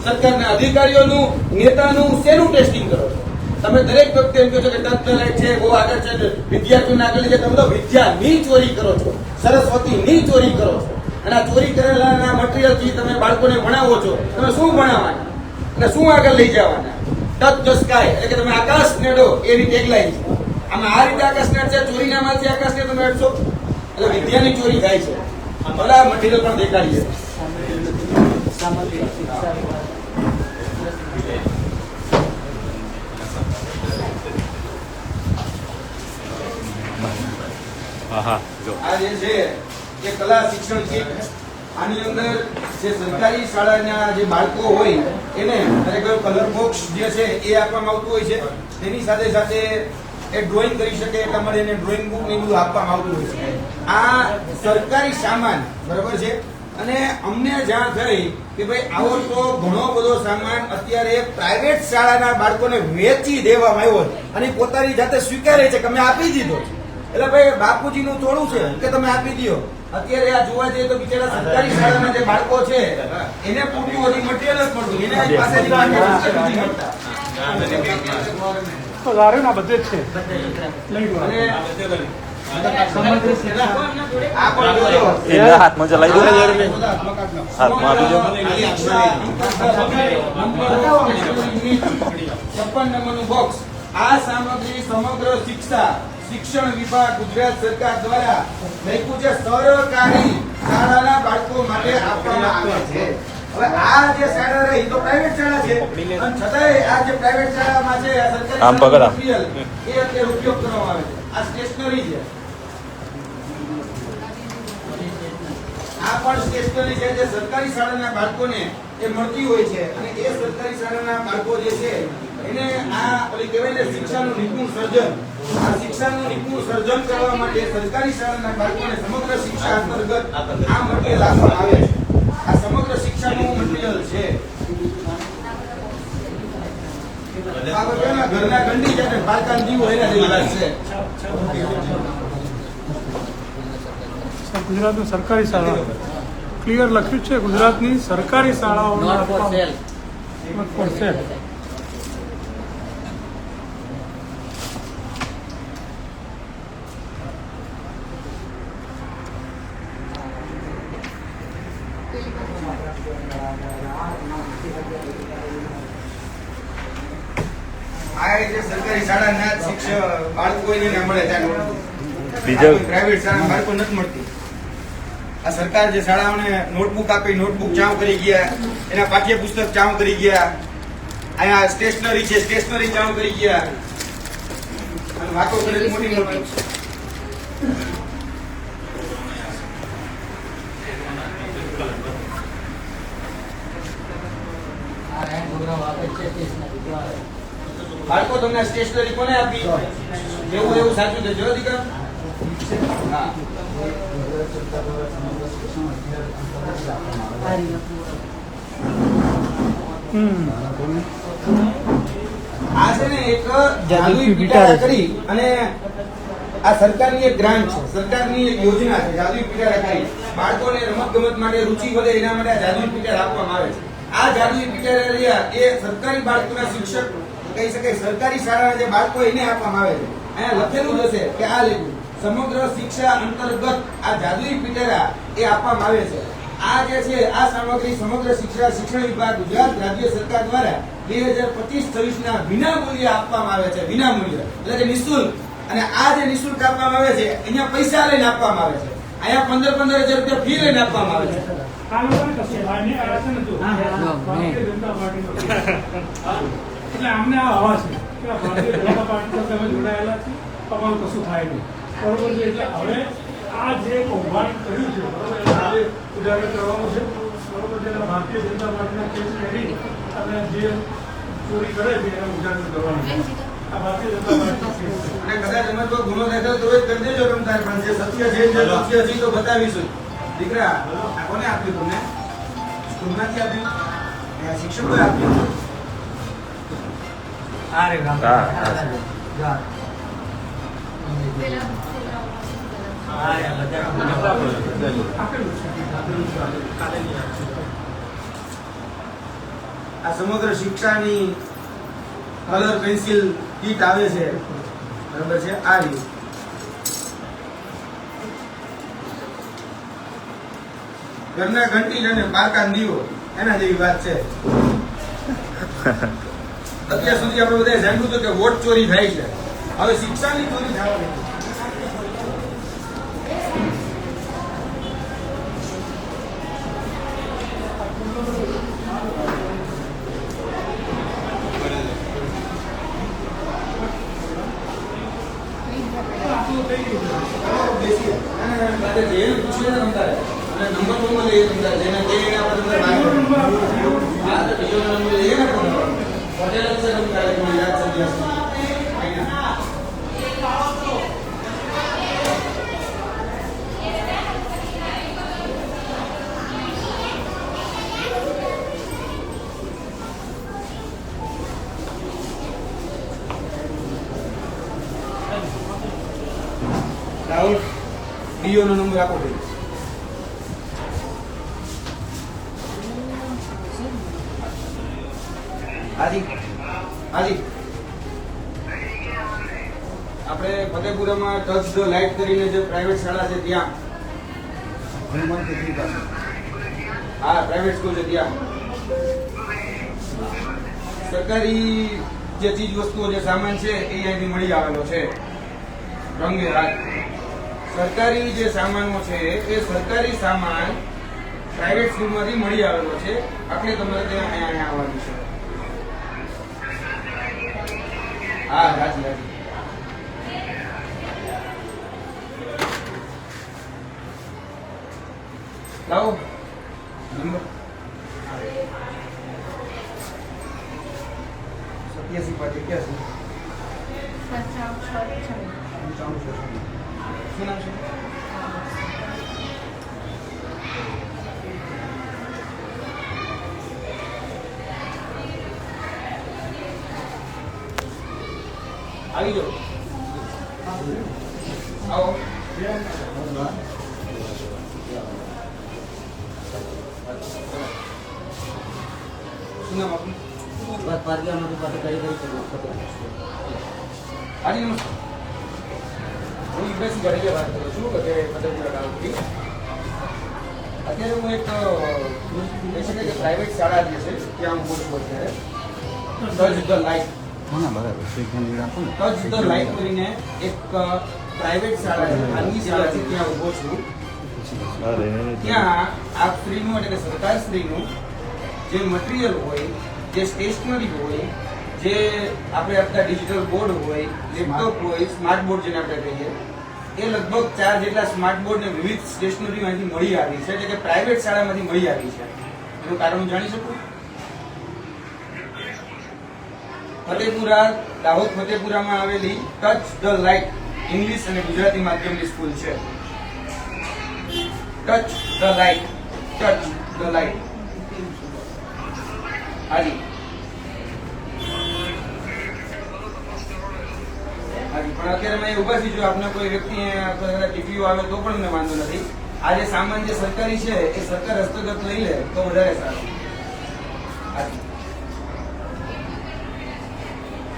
સરકારના અધિકારીઓનું, નેતાનું શેનું ટેસ્ટિંગ કરો છો? તમે દરેક વખતે એમ કહો છો કે ટચ ધ લાઈટ છે, બહુ આગળ છે, વિદ્યાર્થીઓને આગળ છે. તમે તો વિદ્યાની ચોરી કરો છો, સરસ્વતીની ચોરી કરો છો. અને આ ચોરી કરેલા મટીરીયલથી તમે બાળકોને ભણાવો છો. તમે શું ભણાવવાના અને શું આગળ લઈ જવાના? ટચ ધ સ્કાય, એટલે કે તમે આકાશ નેડો, એની ટેગલાઈન છે. આમાં આ રીતે આકાશ નેડ છે, ચોરીના માંથી આકાશને તમે અડશો, એટલે વિદ્યાની ચોરી થાય છે. ભલા મટીરીયલ પણ દેખાડીએ. Ajá, yo. આ જે છે એ કલા શિક્ષણ કીટ. આની અંદર જે સરકારી શાળાના જે બાળકો હોય એને ખરેખર કલર બોક્સ જે છે એ આપવામાં આવતું હોય છે. તેની સાથે સાથે એ ડ્રોઈંગ કરી શકે એટલા માટે એને ડ્રોઈંગ બુક ને બધું આપવામાં આવતું હોય છે. આ સરકારી સામાન બરાબર છે. અને અમને જાણ થઈ કે ભાઈ આવો તો ઘણો બધો સામાન અત્યારે પ્રાઇવેટ શાળાના બાળકોને વેચી દેવામાં આવ્યો છે અને પોતાની જાતે સ્વીકારે છે કે અમે આપી દીધો છે. એટલે ભાઈ બાપુજીનું થોડું છે કે તમે આપી દો. અત્યારે આ જોવા જઈએ તો બિચારા સરકારી શાળાના જે બાળકો છે એને પૂરતું બધી મટીરીયલ જ મળતું, એને પાસેથી નથી મળતા. તો લારે ના બધે જ છે. લઈ લો. અને આ પણ જોજો. એના હાથમાં ચલાવી દો. હાથમાં આપી દો. 56 નંબરનું બોક્સ. આ સામગ્રી સમગ્ર શિક્ષણ વિભાગ ગુજરાત સરકાર દ્વારા લખ્યું છે સરકારી શાળાના બાળકો માટે આપવામાં આવે છે. હવે આ જે શાળા રહી તો પ્રાઇવેટ શાળા છે, અને છતાંય આ જે પ્રાઇવેટ શાળામાં છે આ સરકારી આમ પકડ. મટીરીયલ એ અત્યારે ઉપયોગ કરવામાં આવે છે. આ સ્ટેશનરી છે. આ પણ સ્ટેશનરી છે જે સરકારી શાળાના બાળકોને એ મળતી હોય છે. અને એ સરકારી શાળાના બાળકો જે છે એને આ ઓલી કહેવાય ને શિક્ષાનું નિપુણ સર્જન, આ શિક્ષાનું નિપુણ સર્જન કરવા માટે સરકારી શાળાના બાળકોને સમગ્ર શિક્ષા અંતર્ગત આ મટીરીયલ આપવામાં આવે છે. આ સમગ્ર શિક્ષાનું મટીરીયલ છે. આ બધાના ઘરના ગંડી છે ને પારકાન જીવો એના જેવી વાત છે. ગુજરાતની સરકારી શાળા ક્લિયર લખ્યું છે ગુજરાતની સરકારી શાળાઓ Not for sale. આ જે સરકારી શાળાના શિક્ષક બાળકોને મળે ત્યાં બીજા પ્રાઇવેટ શાળા બાળકો નથી મળતી. આ સરકાર જે શાળાઓને નોટબુક આપી, નોટબુક ચાઉ કરી ગયા, એના પાઠ્યપુસ્તક ચાઉ કરી ગયા, અહીંયા સ્ટેશનરી છે, સ્ટેશનરી ચાઉ કરી ગયા, અને વાતો કરે મોટી મોટી. બાળકો તમને સ્ટેશનરી કોને આપી? એવું એવું સાચું છે જો દીકરા. હા આ છે ને એક જાદુઈ પીટારા કરી અને આ સરકારની એક ગ્રાન્ટ છે, સરકારની એક યોજના છે જાદુઈ પીટારા કરી. બાળકોને રમત ગમત માટે રુચિ વધે એના માટે આ જાદુઈ પીટારા આપવામાં આવે છે. આ જાદુઈ પીટારા રહ્યા એ સરકારી બાળકોના શિક્ષક કહી શકાય, સરકારી શાળાના જે બાળકો એને આપવામાં આવે છે. અહીંયા લખેલું જ હશે કે આ સમગ્ર શિક્ષા અંતર્ગત આ જાદુઈ પીટારા એ આપવામાં આવે છે. આ જે છે આ સામગ્રી સમગ્ર શિક્ષણ વિભાગ ગુજરાત રાજ્ય સરકાર દ્વારા 2025-26 ના વિના મૂલ્યે આપવામાં આવે છે. વિના મૂલ્ય એટલે કે નિઃશુલ્ક. અને આ જે નિઃશુલ્ક આપવામાં આવે છે અહીંયા પૈસા લઈને આપવામાં આવે છે. અહીંયા 15,000 રૂપિયા ફી લઈને આપવામાં આવે છે. આ લોકોને કશું થાય નહીં, આ છે ને જો ભારતીય જનતા પાર્ટીનો એટલે અમને આ હવા છે કે આ ભારતીય જનતા પાર્ટી સાથે અમે જોડાયેલા છીએ, તમારું કશું થાય નહીં, બરોબર છે. એટલે હવે આ જે કૌભાંડ કર્યું છે, બરોબર, એને આજે ઉજાગર કરવાનું છે, બરોબર છે. એટલે ભારતીય જનતા પાર્ટીના કેસ કરી અને જે ચોરી કરે છે એને ઉજાગર કરવાનું છે. આ ભારતીય જનતા પાર્ટીનો કેસ છે. અને કદાચ અમે તો ગુનો દાખલ તો જ કરી દેજો રમતાર, પણ જે સત્ય છે જે તથ્ય છે તો બતાવીશું. દીકરા આ કોને આપ્યું તમને? સ્કૂલમાંથી આપ્યું? શિક્ષકોએ આપ્યું? હા આ સમગ્ર શિક્ષાની કલર પેન્સિલ કીટ આવે છે, બરાબર છે. આ રહ્યું ઘરના ઘંટી અને પારકા દીવો, એના જેવી વાત છે. અત્યાર સુધી આપણે બધા જાણ્યું હતું કે વોટ ચોરી થાય છે, હવે શિક્ષાની ચોરી થવા લાગી. રાહુલ ડીઓ નો નંબર આપો ભાઈ. હાજી હાજી આપણે ફતેપુરામાં ટચ ધ લાઇટ કરીને જે પ્રાઇવેટ શાળા છે ત્યાં હનુમાન ટેકરી પાસે, હા પ્રાઇવેટ સ્કૂલ છે ત્યાં સરકારી જે ચીજ વસ્તુઓ જે સામાન છે એ અહીંથી મળી આવેલો છે રંગે હાથ. સરકારી જે સામાનો છે એ સરકારી સામાન પ્રાઇવેટ સ્કૂલમાંથી મળી આવેલો છે. આપણે તમારે ત્યાં અહીંયા આવવાનું છે. હા હાજી હાજી લાવો નંબર 87 5 81 શું નામ છે? આવી જાઓ, આવો. શું નામ આપનું? હાજી નમસ્કાર. હું યુપીએસસી જાડેજા વાત કરું છું કે પદરપુરા ગામથી. અત્યારે હું એક કહી શકાય કે પ્રાઇવેટ શાળા જે છે ત્યાં હું બોલું અત્યારે touch the light touch the light કરીને એક પ્રાઇવેટ શાળા છે, ખાનગી શાળા છે, ત્યાં ઊભો છું. ત્યાં આપ શ્રીનું એટલે કે સરકાર શ્રીનું જે મટીરિયલ હોય, જે સ્ટેશનરી હોય, જે આપણે આપતા ડિજિટલ બોર્ડ હોય, લેપટોપ હોય, સ્માર્ટ બોર્ડ જેને આપણે કહીએ, એ લગભગ 4 જેટલા સ્માર્ટ બોર્ડ ને વિવિધ સ્ટેશનરીમાંથી મળી આવી છે, એટલે કે પ્રાઇવેટ શાળામાંથી મળી આવી છે. એનું કારણ હું જાણી શકું? ફતેપુરા, દાહોદ ફતેપુરામાં આવેલી ટચ ધ લાઇટ ઇંગ્લિશ અને ગુજરાતી માધ્યમની સ્કૂલ છે. Touch the light, touch the light. હાજી પણ અત્યારે મેં ઉભા છું. જો આપને કોઈ વ્યક્તિ ટીપીઓ આવે તો પણ મને વાંધો નથી. આ જે સામાન જે સરકારી છે એ સરકાર હસ્તગત લઈ લે તો વધારે સારું. હાજી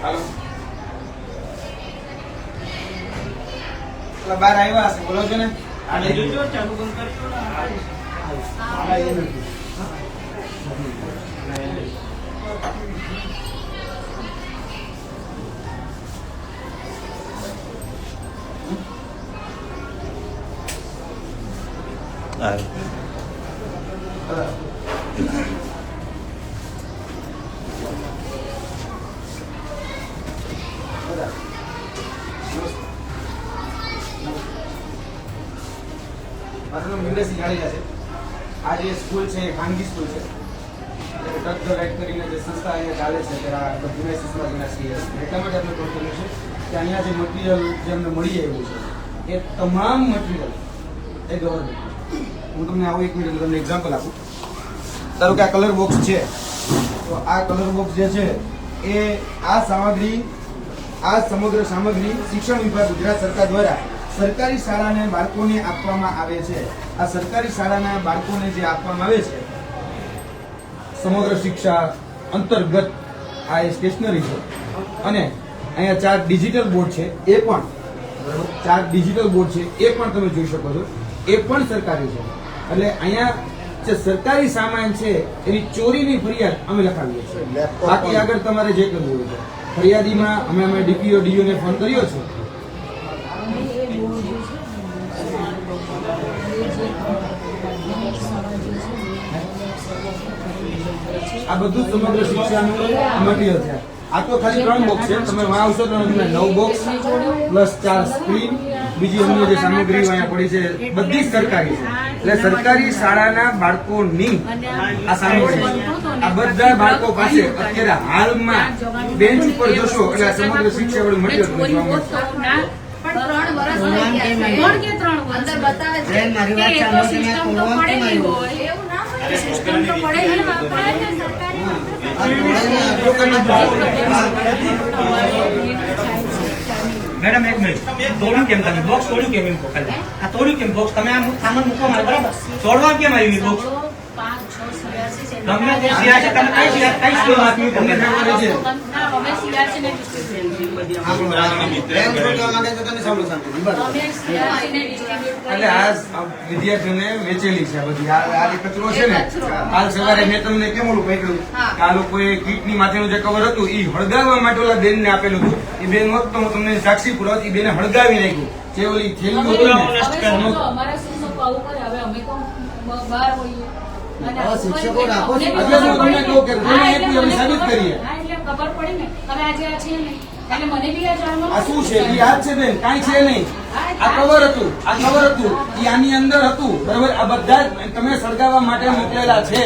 હાલો, પેલા બહાર આવ્યા હશે, બોલો છો ને? આ લઈ જજો, ચાલુ બંધ કરજો. મારું નામ યુવરાજસિંહ જાડેજા છે. આ જે સ્કૂલ છે એ ખાનગી સ્કૂલ છે. ટચ ધ લાઇટ કરીને જે સંસ્થા અહીંયા ચાલે છે ત્યારે યુનિવર્સિટીમાં જેના સીએસ એટલા માટે આપણે કોલ કર્યું છે કે અહીંયા જે મટીરિયલ જે અમને મળી આવ્યું છે એ તમામ મટીરિયલ એ ગવર્મેન્ટ. હું તમને આવું 1 મિનિટ તમને એક્ઝામ્પલ આપું. ધારો કે આ કલર બોક્સ છે, તો આ કલર બોક્સ જે છે એ આ સામગ્રી, આ સમગ્ર સામગ્રી શિક્ષણ વિભાગ ગુજરાત સરકાર દ્વારા સરકારી શાળાને બાળકોને આપવામાં આવે છે. આ સરકારી શાળાના બાળકોને જે આપવામાં આવે છે સમગ્ર શિક્ષા અંતર્ગત આ સ્ટેશનરી છે. અને અહીંયા 4 ડિજિટલ બોર્ડ છે, એ પણ બરાબર 4 ડિજિટલ બોર્ડ છે, એ પણ તમે જોઈ શકો છો, એ પણ સરકારી છે. એટલે અહીંયા જે સરકારી સામાન છે એની ચોરીની ફરિયાદ અમે લખાવીએ છીએ. બાકી આગળ તમારે જે કરવું હોય છે ફરિયાદીમાં અમે ડીપીઓ ડીઓને ફોન કર્યો છે. આ બધું સમગ્ર શિક્ષાનું મટીરિયલ છે. આ તો ખાલી 3 બોક્સ છે. તમે વાં આવશો તો તમને 9 બોક્સ પ્લસ 4 સ્ક્રીન, બીજી અન્ય જે સામગ્રીઓ અહીંયા પડી છે બધી જ સરકારી છે. એટલે સરકારી શાળાના બાળકોની આ સામગ્રી છે. આ બધા બાળકો પાસે અત્યારે હાલમાં બેન્ચ ઉપર જોશો એટલે આ સમગ્ર શિક્ષા વાળું મટીરિયલ તમને જોવા મળશે. પણ 3 વર્ષ થઈ ગયા છે. 3 વર્ષ અંદર બતાવે છે કે એ તો સિસ્ટમ તો પડેલી હોય એવું ના હોય. સિસ્ટમ તો પડેલી વાપરે છે સરકારી. મેડમ 1 મિનિટ, તોડ્યું કેમ તમે બોક્સ? તોડ્યું કેમ એમ કહો ખાલી. આ તોડ્યું કેમ બોક્સ? તમે આ સામાન મૂકવા માટે બરાબર તોડવા કેમ આવી બોક્સ? 5-6 સીઆરસી છે. તમે જે સીઆરસી તમે કઈ સ્કૂલમાં આપ્યું તમને ના, અમે સીઆરસી ને એટલે આ વિદ્યાર્થીઓને વેચેલી છે આ બધી. આ જે કચરો છે ને, કાલ સવારે મેં તમને કેમ ઓલું પકડ્યું, આ લોકોએ કીટની માથેનું જે કવર હતું એ હળગાવવા માટે ઓલા બેનને આપેલું હતું. એ બેન વખત તો હું તમને સાક્ષી પુરાવા, એ બેને હળગાવી નાખ્યું. જે ઓલી થેલી હતી ને અમારા શિક્ષકો આવું કરે. હવે અમે તો બહાર હોઈએ અને શિક્ષકો રાખો છો. એટલે હું તમને કહું કે કોને આપ્યું અમે સાબિત કરીએ. હા, એટલે ખબર પડી ને. હવે આજે આ છે ને એટલે મને બી આ જાણવાનું આ શું છે? એ હાથ છે બેન, કાંઈ છે નહીં. આ કવર હતું, આ કવર હતું, એ આની અંદર હતું બરાબર. આ બધા જ તમે સળગાવવા માટે મોકલેલા છે,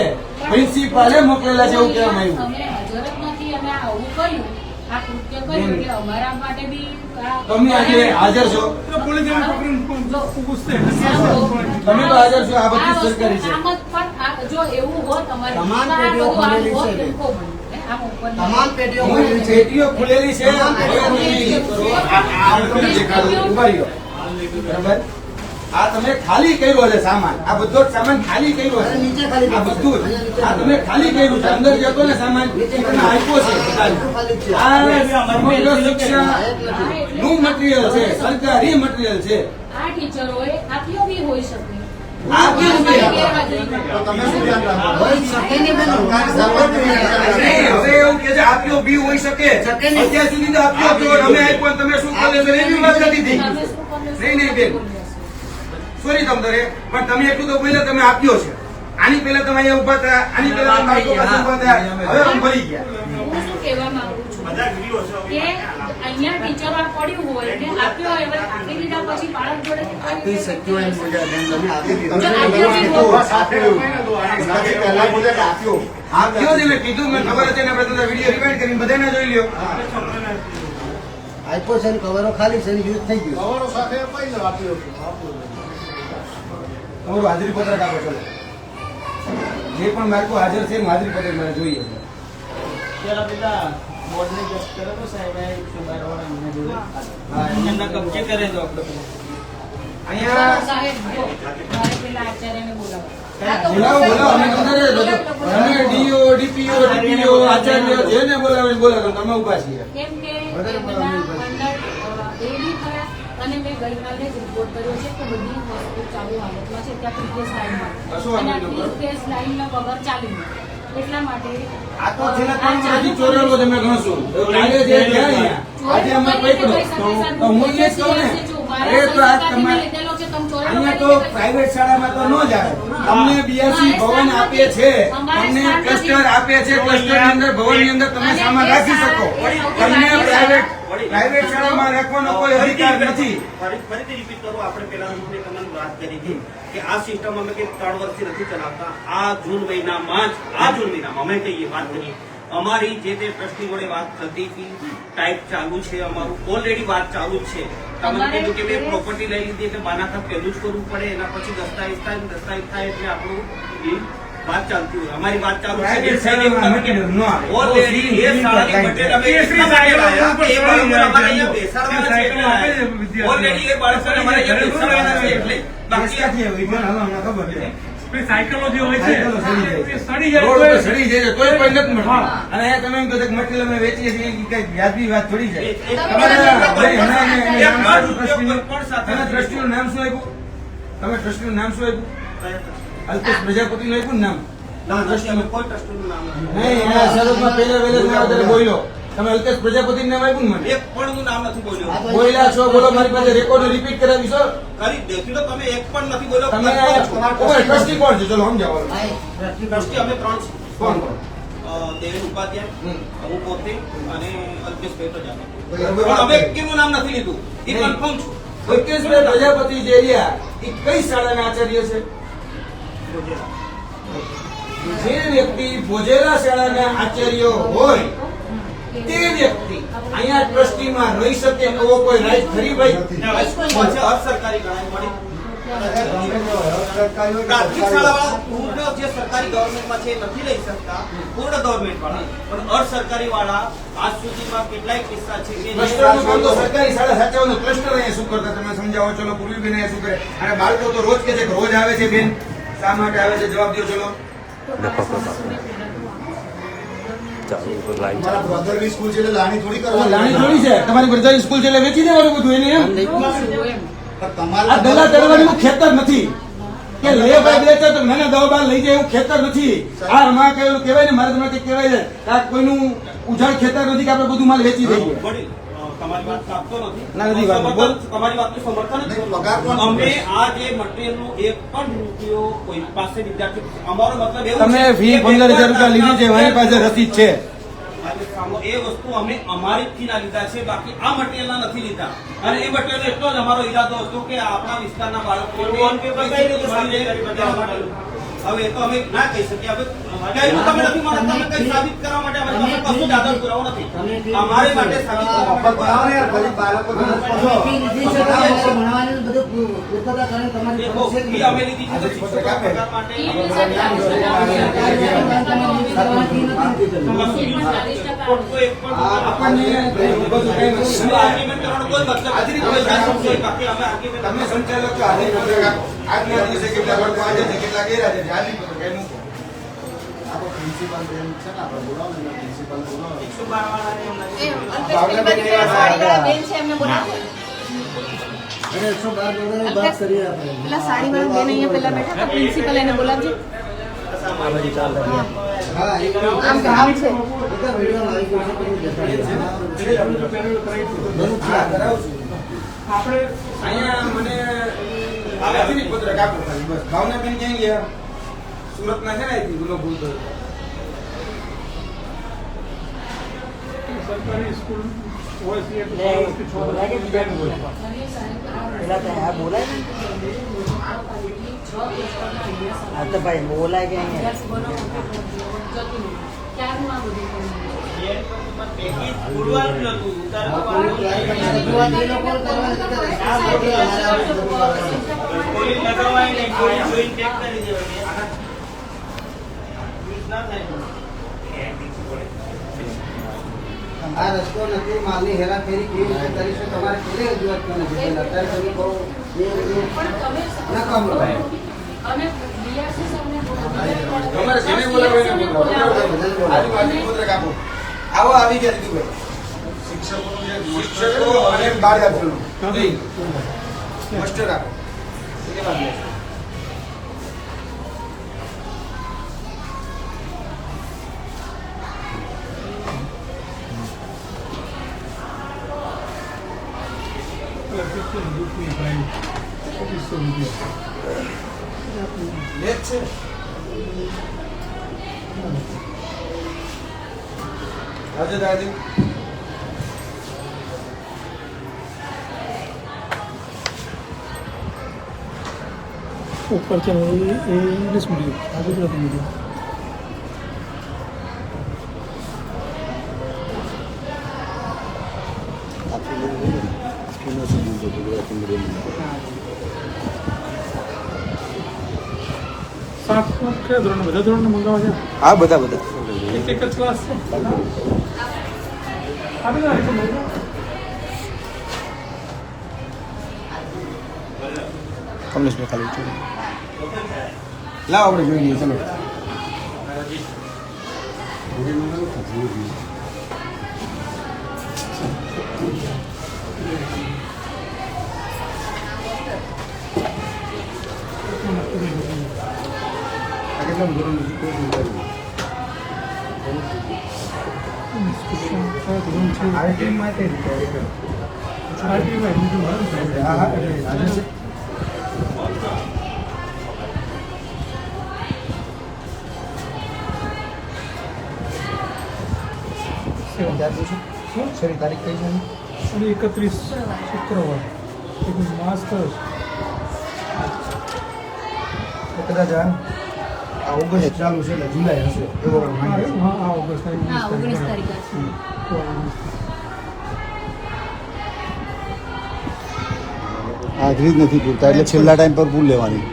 પ્રિન્સિપાલે મોકલેલા છે એવું કહેવામાં આવ્યું. અમે હાજર જ નથી અને આવું કર્યું, આ કૃત્ય કર્યું એટલે અમારા માટે બી તમે આજે હાજર છો, પોલીસ એને પકડીને પૂછતે. તમે તો હાજર છો. આ બધી સરકારી છે. આમ જ પણ જો એવું હોત અમારે તમામ આ પેઢીઓ બધું આમ ખોલેલી હોત છે. તો ખૂબ બન્યું. આમ ઉપર તમામ પેઢીઓ હું ખોલેલી છે. પેટીઓ ખુલેલી છે. તમામ પેટીઓ ખુલેલી છે. ઉભા રહ્યો બરાબર. આ તમે ખાલી કર્યો છે સામાન, આ બધો જ સામાન ખાલી કર્યો છે. નીચે ખાલી આ બધું જ. આ તમે ખાલી કર્યું છે, અંદર જે હતો ને સામાન એ તમે આપ્યો છે. આ સમગ્ર શિક્ષાનું મટીરિયલ છે, સરકારી મટીરિયલ છે. આ ટીચરોએ આપ્યો બી હોઈ શકે. આ કેવું છે? તમે શું ધ્યાન રાખો? હોય શકે નહીં બેન. નહીં, હવે એવું કે છે આપ્યો બી હોઈ શકે. અત્યાર સુધી તો આપ્યો હતો, અમે આપ્યો અને તમે શું કર્યું છે એવી વાત નથી થઈ. તમે શું કરો છો? નહીં બેન, સોરી તમતારે, પણ તમે એટલું તો બોલ્યા તમે આપ્યો છે. આની પહેલા તમે અહીંયા ઉભા હતા, આની પહેલા તમે આટલો પાસે ઉભા થયા, હવે અમે ભરી ગયા. હું શું કહેવા માંગુ છું કે અહીંયા ટીચરો આ પડ્યું હોય ને આપ્યો હોય, હવે આપી દીધા પછી બાળક જોડે આપી શક્યો એમ બોલ્યા બેન, તમે આપી દીધો. જો આપ્યો બી હોય. બસ આપ્યું. એનાથી પહેલા બોલ્યા કે આપ્યો. આપ્યો છે મેં કીધું, મને ખબર હતી ને આપણે તમને વિડીયો રિવાઇન્ડ કરીને બધાને જોઈ લ્યો. આપ્યો છે ને કવરો ખાલી છે ને યુઝ થઈ ગયું. તમારું હાજરી પત્રક આપો ચલો. જે પણ માર્કો હાજર છે એનું હાજરી પત્રક મને જોઈએ. અહીંયા સાહેબ જો મારે પેલા આચાર્યને બોલાવો. બોલાવો બોલાવો, અમે અંદર અમે ડીઓ ડીપીઓ ડીપીઓ આચાર્ય જેને બોલાવે બોલાવો, તમે ઉભા છીએ. કેમ કે એ બધા અંદર એડી થયા અને મેં ગઈકાલે જ રિપોર્ટ કર્યો છે કે બધી વસ્તુ ચાલુ હાલતમાં છે ત્યાં પ્રીવિયસ લાઈનમાં કશું વાંધો અને નહીં. પ્રીવિયસ લાઈનના વગર ચાલી નહીં. એટલા માટે આ તો છેલ્લા 3 વર્ષથી ચોરેલો તમે ગણશો. કાલે જે થયા અહીંયા, આજે અમે પકડો તો હું એ જ કહું ને, અરે તો આ તમારે અહીંયા તો પ્રાઇવેટ શાળામાં તો ન જાય. તમને બીઆરસી ભવન આપે છે, તમને ક્લસ્ટર આપે છે, ક્લસ્ટરની અંદર ભવનની અંદર તમે સામાન રાખી શકો. તમને પ્રાઇવેટ શાળામાં રાખવાનો કોઈ અધિકાર નથી. ફરીથી રિપીટ કરું, આપણે પહેલા એક વાત કરી હતી કે આ સિસ્ટમ અમે કે 3 વર્ષથી નથી ચલાવતા. આ જૂન મહિનામાં અમે કહીએ વાત કરીએ, અમારી જે તે ટ્રસ્ટી જોડે વાત થતી હતી, ટાઈપ ચાલુ છે, અમારું ઓલરેડી વાત ચાલુ જ છે. તમે કીધું કે મેં પ્રોપર્ટી લઈ લીધી એટલે બાનાતા પહેલું જ કરવું પડે, એના પછી દસ્તાવેજ થાય એટલે આપણું એ વાત ચાલતી હોય. અમારી વાત ચાલુ છે પ્રાઇવેટ શાળામાં મટીરિયલ ન આવે. ઓલરેડી એ શાળાની મટીરિયલ અમે એટલા માટે લાવ્યા કે એ બાળકોને અમારે અહીંયા બેસાડવાના છે એટલે ઓલરેડી એ બાળકોને અમારે અહીંયા બેસાડવાના છે એટલે બાકી ક્યાંથી આવ્યું? ઈ પણ હાલો અમને ખબર છે. સાયકલો જે હોય છે સાયકલો સડી જાય છે. એ સડી જાય રોડ પર તો સડી જાય છે, તોય કોઈ નથી મળતું. અને અહીંયા તમે એમ કહો છો કે મટીરિયલ અમે વેચીએ છીએ, એ કઈ વ્યાજબી વાત થોડી છે. તમે ટ્રસ્ટીનું નામ શું આપ્યું? તમે ટ્રસ્ટીનું નામ શું આપ્યું? અલ્પેશ પ્રજાપતિનું આપ્યું ને નામ? તમે ટ્રસ્ટીનું કોઈ ટ્રસ્ટીનું નામ નથી. નહીં, એના શરૂઆતમાં પહેલા તમે વધારે બોલ્યો. તમે અલ્પેશ પ્રજાપતિનું નામ આપ્યું ને મને? એક પણ હું નામ નથી બોલ્યો. બોલ્યા છો, બોલો, મારી પાસે રેકોર્ડ રિપીટ કરાવી છો. કરી દેખી તો તમે એક પણ નથી બોલ્યો. તમે ટ્રસ્ટી કોણ છે? ચલો સમજાવો. ટ્રસ્ટી અમે 3 છીએ. કોણ કોણ? દેવેન ઉપાધ્યાય, હું પોતે અને અલ્પેશભાઈ પ્રજાપતિ. બરાબર. પણ અમે કેનું નામ નથી લીધું એ કન્ફર્મ છું. અલ્પેશભાઈ પ્રજાપતિ જે રહ્યા એ કઈ શાળાના આચાર્ય છે? જે વ્યક્તિ ભોજેલા શાળાના આચાર્ય હોય તે વ્યક્તિ અહીંયા ટ્રસ્ટીમાં રહી શકે એવો કોઈ રાઈટ ખરી ભાઈ? સરકારી ગણાય મળી. પ્રાથમિક શાળાવાળા પૂર્ણ જે સરકારી ગવર્મેન્ટમાં છે એ નથી લઈ શકતા, પૂર્ણ ગવર્મેન્ટ વાળા, પણ અર્ધસરકારી વાળા આજ સુધીમાં કેટલાય કિસ્સા છે કે ક્લસ્ટરનું કામ તો સરકારી શાળા સાચવવાનું. ક્લસ્ટર અહીંયા શું કરતા તમે સમજાવો. ચલો, પૂર્વીબેન અહીંયા શું કરે? અને બાળકો તો રોજ કે છે કે રોજ આવે છે બેન, શા માટે આવે છે? જવાબ દો. ચલો. તમારા બ્રધરની સ્કૂલ છે એટલે લાણી થોડી કરવાની. લાણી થોડી છે. તમારી બ્રધરની સ્કૂલ છે એટલે વેચી દેવાનું બધું એને એમ. પણ તમારે આ દલા ચડવાનું ખેતર નથી કે લે ભાઈ વેચે તો મને દવા બાર લઈ જાય એવું ખેતર નથી. આ અમારે કહેલું કહેવાય ને, મારે તમને કહેવાય છે કે આ કોઈનું ઉજાડ ખેતર નથી કે આપણે બધું માલ વેચી દઈએ. વડીલ, તમારી વાત કાપતો નથી. ના, નથી કાપતો. બોલ. તમારી વાતનું સમર્થન જ કરું. પગાર પણ અમે આ જે મટીરિયલનો એક પણ રૂપિયો કોઈ પાસે વિદ્યાર્થી, અમારો મતલબ એવું તમે છે ફી કે 15,000 રૂપિયા લીધી છે, મારી પાસે રસીદ છે. એ વસ્તુ અમે અમારી ના લીધા છે, બાકી આ મટીરિયલના નથી લીધા. અને એ મટીરિયલ એટલો જ અમારો ઈરાદો હતો કે આપણા વિસ્તારના બાળકોને હવે એ તો અમે ના કહી શકીએ. હવે ક્યાંયનું તમે નથી માનતા, તમે કંઈ સાબિત કરવા માટે અમારી પાસે કશું જ આધાર પુરાવો નથી. અમારે માટે સાબિત કરવા માટે બનાવો ને યાર, ગરીબ બાળકો તમે પૂછો. ભણવાનું બધું પોતાના કારણે તમારી દેખો, ફી અમે લીધી છે તો શિક્ષકો પગાર માટે કોઈ એક પણ આપણને બધું કઈ નથી. આર્ગ્યુમેન્ટ કરવાનો કોઈ મતલબ નથી. કોઈ જાણવું જોઈએ. બાકી અમે આર્ગ્યુમેન્ટ તમે સંચાલક છો, હાજરી પત્રક આપો. આજના દિવસે કેટલા બાળકો આજે છે, કેટલા ગેરહાજર છે, હાજરી પત્રક કઈ મૂકો. આપણો પ્રિન્સિપાલ બેન છે ને, આપણે બોલાવો ને પ્રિન્સિપાલ બોલાવો. 112 જોડે વાત કરીએ આપણે. પેલા સાડીવાળા બેન અહીંયા પેલા બેઠા હતા, પ્રિન્સિપલ એને બોલાવજો. હા, એ આમ તો આમ છે. બધા વિડીયો આવી ગયો છે, પણ દેખાડી છે. હા, કરાવું છું. આપણે અહીંયા મને હાજરી પત્રક આપો ખાલી બસ. ભાવનાબેન ક્યાં ગયા? સુરતના છે ને, અહીંથી ગુનો ભૂલતો. સરકારી સ્કૂલ હોય છે તો છોકરા બેન હોય. ક્યારનું આ બધું કર્યું? પેકેજ પૂરવાનું નતું. કોઈ લગાવાય નહીં, કોઈ જોઈને ચેક કરી દેવાય. ના થાય. આ રસ્તો નથી, માલની હેરાફેરી કેવી રીતે કરી છે, તમારે કેવી રજૂઆત કરવી છે? અત્યારે તમે કહો એ બધું પણ તમે નકામ થાય. અમે DRC સાહેબને તમારે જેને બોલાવો એને બોલાવો. હાજરી પત્રક આપો. આવો આવી ગયા દીધુભાઈ. શિક્ષકો અને બાળ આપવાનું. માસ્ટર આપો. કેટલી વાર લે? લે જ છે. હાજર હાજર. ઉપર છે ને એ ઇંગ્લિશ મીડિયમ, આ ગુજરાતી મીડિયમ. સાતમા કયા ધોરણ? બધા ધોરણ મંગાવવા છે? હા, બધા બધા. એક જ ક્લાસ છે. આ બધા કમલેશભાઈ ખાલી છે. લાવો આપણે જોઈ લઈએ. ચલો. તારીખ કઈ છે? 31 શુક્રવાર. માસ્ટર કદાચ આ ઓગસ્ટ ચાલુ છે એટલે જુલાઈ હશે એવો માને છે. હા, ઓગસ્ટ હા, 19 તારીખે છે. હાજરી જ નથી પૂરતા એટલે છેલ્લા ટાઈમ પર પૂર લેવાની.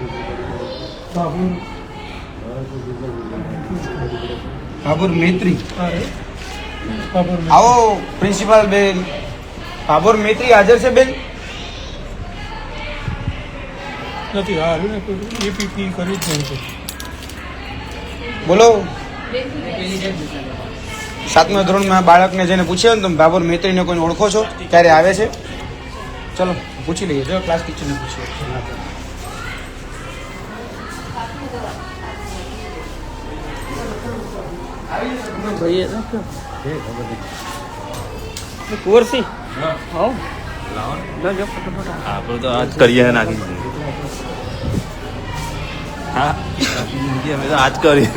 ભાભોર મૈત્રી આવો. પ્રિન્સિપાલ બેન ભાભોર મૈત્રી હાજર છે બેન? નથી હાલ ને એપીપી કરી જ નહીં. બોલો. 7મા ધોરણમાં બાળકને જેને પૂછ્યો ને તમે ભાભોર મૈત્રીને કોઈને ઓળખો છો? ક્યારે આવે છે? ચલો પૂછી લઈએ. જો ક્લાસ ટીચરને પૂછીએ. કુંવરસી આપણે તો આજ કરીએ નાખી હા અમે તો આજ કરી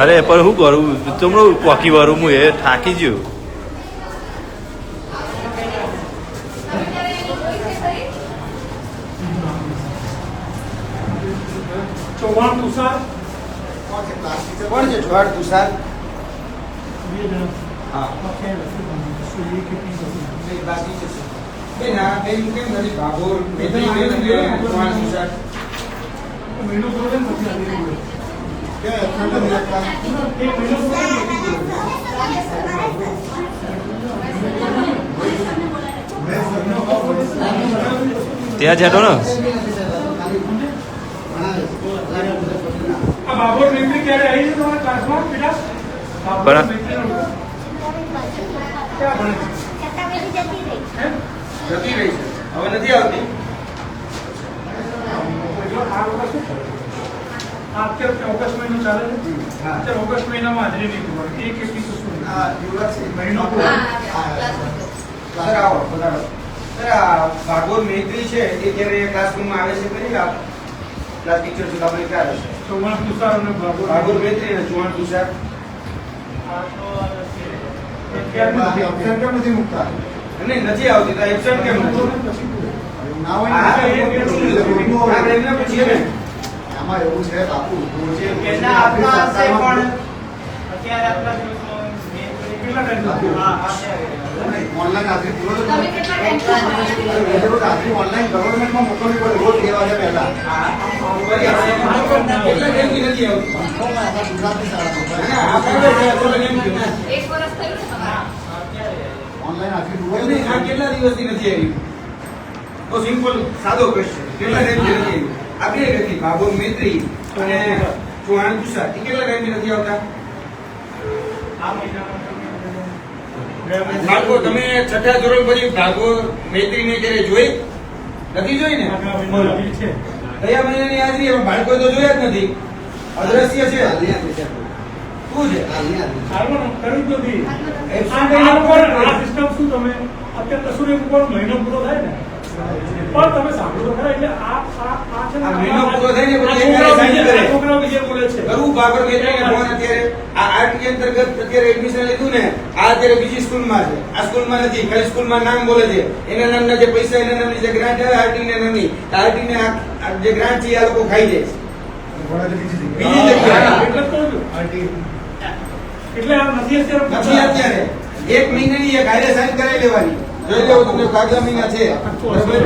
અરે પણ શું કરું તમને પોકી વાળું હું એ થાકી ગયું ચૌહાણ તુષાર કોણ છે ચૌહાણ તુષાર? હા બાકી છે બેન આ બેન કેમ નથી ભાગોર મેત્રી ચૌહાણ તુષાર મહિનો પૂરો નથી આવી કે ઠંડો નિરાકરણ એક મહિનો પૂરો નથી ત્યાં જતો ને આ બાબોર મેમરી ક્યારે આવી છે તમારા ક્લાસમાં બેટા? બાબોર બરાબર. મેમરીનો ક્યાં ભણે છે? હે? જતી રહી છે હવે નથી આવતી આ વખત શું થયું? આ અત્યારે ઓગસ્ટ મહિનો ચાલે છે. હા. અત્યારે ઓગસ્ટ મહિનામાં હાજરી નહીં પૂરવાની. એક એપિસોડ શું આ યુવરાજ છે મહિનો પૂરો. સર આવો બતાવો સર આ ભાગોર મૈત્રી છે એ જ્યારે ક્લાસરૂમમાં આવે છે કરી આપ ક્લાસ ટીચર છું આપણે ક્યાં હશે ચૌહાણ તુષાર અને બાબોર ભાગોર મૈત્રી અને ચૌહાણ તુષાર કેમ નથી મૂકતા? નહીં નથી આવતી તો એબસેન્ટ કેમ નથી ના આ આપણે એમને પૂછીએ ને આમાં એવું છે બાપુ એના આપના હશે પણ અત્યારે આપણા દિવસમાં કેટલા ટાઈમ ઓનલાઈન હાજરી પૂરો તો તમે કેટલા ટાઈમ રોજ હાજરી ઓનલાઈન ગવર્મેન્ટમાં મોકલવી પડે રોજ 2 વાગ્યા પહેલા કેટલા ટાઈમથી નથી આવતી ગુજરાતની શાળા આ private છે, તો એમ કહ્યું. એક વર્ષ થયું ને તમારા ઓનલાઈન હાજરી પૂરો એમને આ કેટલા દિવસથી નથી આવી તો સિમ્પલ સાદો ક્વેશ્ચન કેટલા ટાઈમથી નથી આવી આપણી એક હતી ભાગોર મૈત્રી અને ચૌહાણ તુષાર એ કેટલા ટાઈમથી નથી આવતા આ મહિનામાં બાળકો તમે છઠ્ઠા ધોરણ પછી ભાગોર મૈત્રીને ક્યારે જોઈ નથી જોઈ ને આગલા મહિનામાં છે. ગયા મહિનાની હાજરી એમાં બાળકોએ તો જોયા જ નથી અદ્રશ્ય છે શું છે હાલમાં કર્યું જ નથી. એબસેન્ટ આ સિસ્ટમ શું તમે અત્યારે કસૂરી મૂકવાનો મહિનો પૂરો થાય ને પણ તમે સાંભળો તો ખરા એટલે આ છે ને આ મહિનો પૂરો થાય ને પછી આ એક sign કરે. છોકરાઓ બીજે બોલે છે. કરવું ભાગોર મૈત્રીને ફોન અત્યારે આ આર્ટ અંતર્ગત અત્યારે એડમિશન લીધું ને આ અત્યારે બીજી સ્કૂલમાં છે આ સ્કૂલમાં નથી ખાલી સ્કૂલમાં નામ બોલે છે એના નામના જે પૈસા એના નામની જે ગ્રાન્ટ આવે આરટી ને નામની આરટી ને આ જે ગ્રાન્ટ છે એ આ લોકો ખાઈ જાય છે બીજી જગ્યાએ એટલે જ કહું છું. એટલે આ નથી નથી અત્યારે અત્યારે એક મહિનાની એક હારે સાઈન કરાવી લેવાની જોઈ લેવું તમને આગલા મહિના છે બરાબર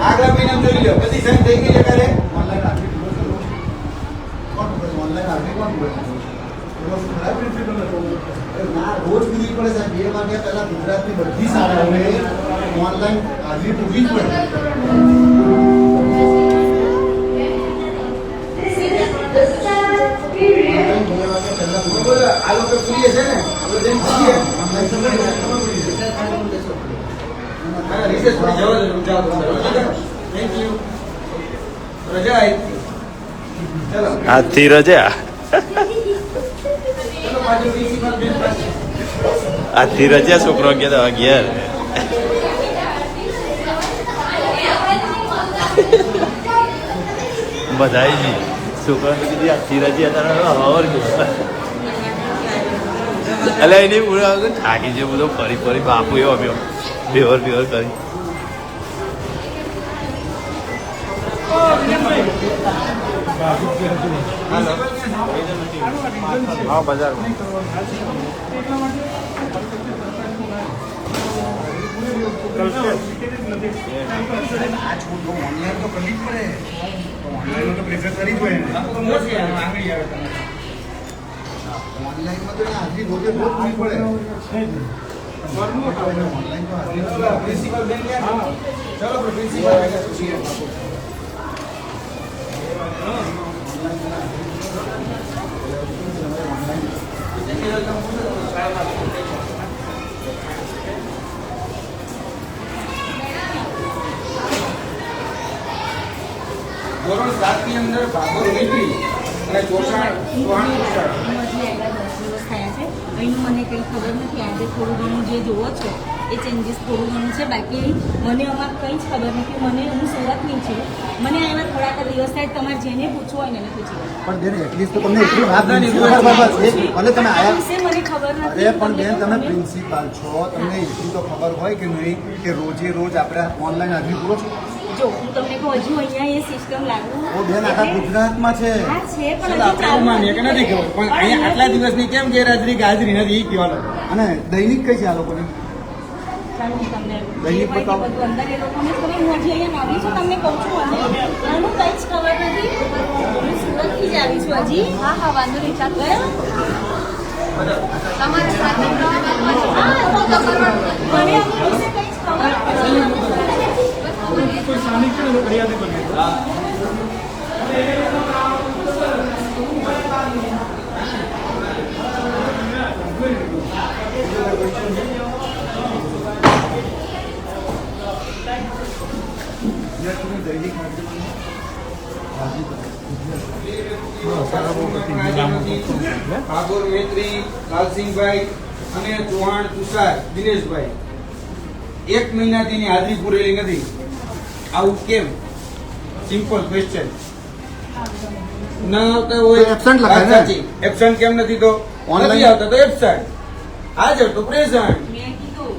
આગલા મહિનામાં જોઈ લો બધી સાઈન થઈ ગઈ છે કાલે ઓનલાઈન હાજરી પૂરો તો કોણ પૂરે ઓનલાઈન હાજરી કોણ પૂરે ના રોજ પૂરી પડે સાહેબ 2 વાગ્યા પહેલા ગુજરાતની બધી શાળાઓએ ઓનલાઈન હાજરી પૂરી જ પડે ઓનલાઈન 2 વાગ્યા પહેલા બોલો આ લોકો પૂરી છે ને આપણે જેમ પૂછીએ ઓનલાઈન સમય હા રિસેસ પર જવા દો જાઓ થેન્ક યુ રજા આવી ચલો આજથી રજા ચલો પાછું પ્રિન્સિપલ બેન પાસે આજથી રજા છોકરો ગયા હતા ઘેર બધાઈ છોકરાને કીધી આજથી રજા તારા હવર ગયો એટલે એની પૂરા થાકી છે બધો ફરી ફરી બાપુ એવો આવ્યો બેવર બેવર કરી હા બજાર આ છોકરો ઓનલાઈન તો કરવી જ પડે ઓનલાઈન તો પ્રેફર કરી જ હોય ને તો મોટી આંગળી આવે તમને ઓનલાઈનમાં તો હાજરી રોજે રોજ પૂરી પડે ઓનલાઈન તો હાજરી ચલો પ્રિન્સિપલ બેન ક્યાં છે? ચલો પ્રિન્સિપલ બેન પૂછીએ ધોરણ 7 ની અંદર ભાગોર મૈત્રી અને ચૌહાણ તુષાર હજી આગળ 10 દિવસ થયા છે અહીંનું મને કંઈ ખબર નથી આજે થોડું ઘણું જે જોવો છો એ ચેન્જીસ થોડું ઘણું છે બાકી મને આમાં કંઈ જ ખબર નથી મને હું સુરતની છું મને આવ્યા થોડાક દિવસ થાય તમારે જેને પૂછવું હોય ને એને પૂછી લો. પણ બેન એટલીસ્ટ તો તમને એટલી વાત નથી ખબર ભલે તમે આ આયા વિશે મને ખબર નથી અરે પણ બેન તમે પ્રિન્સિપાલ છો તમને એટલી તો ખબર હોય કે નહીં કે રોજે રોજ આપણે ઓનલાઈન હાજરી પૂરો છો જો હું તમને કહું હજુ અહીંયા એ સિસ્ટમ લાગુ ઓ બેન આખા ગુજરાતમાં છે હા છે પણ ચાલો આપણે એવું માનીએ કે નથી ખબર પણ અહીંયા આટલા દિવસની કેમ ગેરહાજરી કે હાજરી નથી એ કહેવાનું અને દૈનિક કઈ છે આ લોકોની ચાલો હું તમને દૈનિક જે હોય તે બતાવો. બધું અંદર એ લોકોને ખબર હું હજી અહીંયા નવી છું તમને કહું છું અને આનું કંઈ જ ખબર નથી હું સુરતથી જ આવી છું હજી હા હા વાંધો નહીં ચાલો બરાબર? તમારે સાથે પ્રવાહમાં છે. હા, તો તો કરવાનું. મને આની વિશે કંઈ જ ખબર નથી. કોઈ સ્થાનિક છે ને તો ફરિયાદી બને ભાગોર મૈત્રી લાલસિંહભાઈ અને ચૌહાણ તુષાર દિનેશભાઈ 1 મહિનાથી એની હાજરી પૂરેલી નથી આવું કેમ સિમ્પલ ક્વેશ્ચન ન આવતા હોય Absent લખાય ને? સાચી. Absent કેમ નથી તો Online? નથી આવતા તો એબસન્ટ હાજર તો પ્રેઝન્ટ મેં કીધું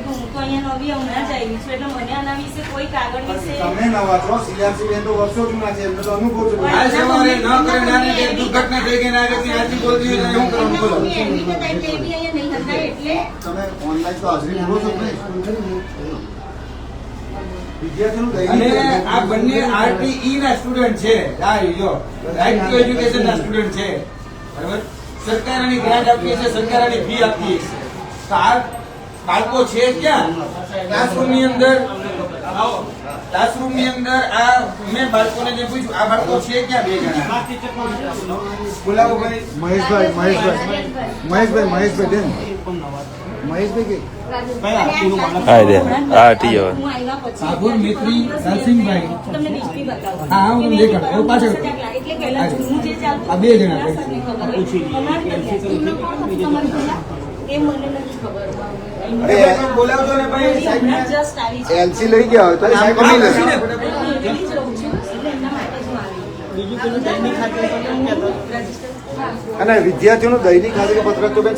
હું તો અહીંયા નવી હમણાં જ આવી છું એટલે મને આના વિશે કોઈ કાગળ વિશે તમે નવા છો સીઆરસી બેન તો વર્ષો જૂના છે એમને તો અનુભવ છે આ સવારે ન કરે નાની એક દુર્ઘટના થઈ ગઈ નાગરિકની હાજરી બોલતી હોય તો શું કરવાનું બોલો એમની એડમિટ હતા એટલે એ બી અહીંયા નહીં હતા એટલે તમે ઓનલાઈન તો હાજરી પૂરો છો કે નહીં? વિદ્યાર્થીનું અને દૈનિક આ બંને આરટીઈ ના સ્ટુડન્ટ છે આ જો રાઈટ ટુ એજ્યુકેશન ના સ્ટુડન્ટ છે બરાબર સરકાર આની ગ્રાન્ટ આપીએ છે સરકાર આની ફી આપીએ છે તો આ બાળકો છે ક્યાં ક્લાસરૂમ ની અંદર આ મેં બાળકોને જે પૂછ્યું આ બાળકો છે ક્યાં બે જણા બોલાવો ભાઈ મહેશભાઈ બેન મહેશભાઈ કે હા દે હા ઠીક હવે હું આવ્યા પછી સાગર મૈત્રી લાલસિંહભાઈ તમને ડિસ્પ્લે બતાવો હા, હું દેખાડ. હવે પાછળ. એટલે પહેલા જૂનું જે ચાલતું આ બે જણા હતું, સરને ખબર હોય. હમણાં જ બદલ્યા છે. એમનો કોણ હતું તમારું પહેલા? એ મને નથી ખબર અરે બોલાવજો ને ભાઈ સાહેબ હમણાં just આવી છે. એલસી લઈ ગયા હોય તો સાહેબ ગમી લેશે. હું એવી જ રહું છું એટલે એમના માટે જ હું આવી. રજીસ્ટર અને વિદ્યાર્થીઓનું દૈનિક હાજરી પત્રક તો બેન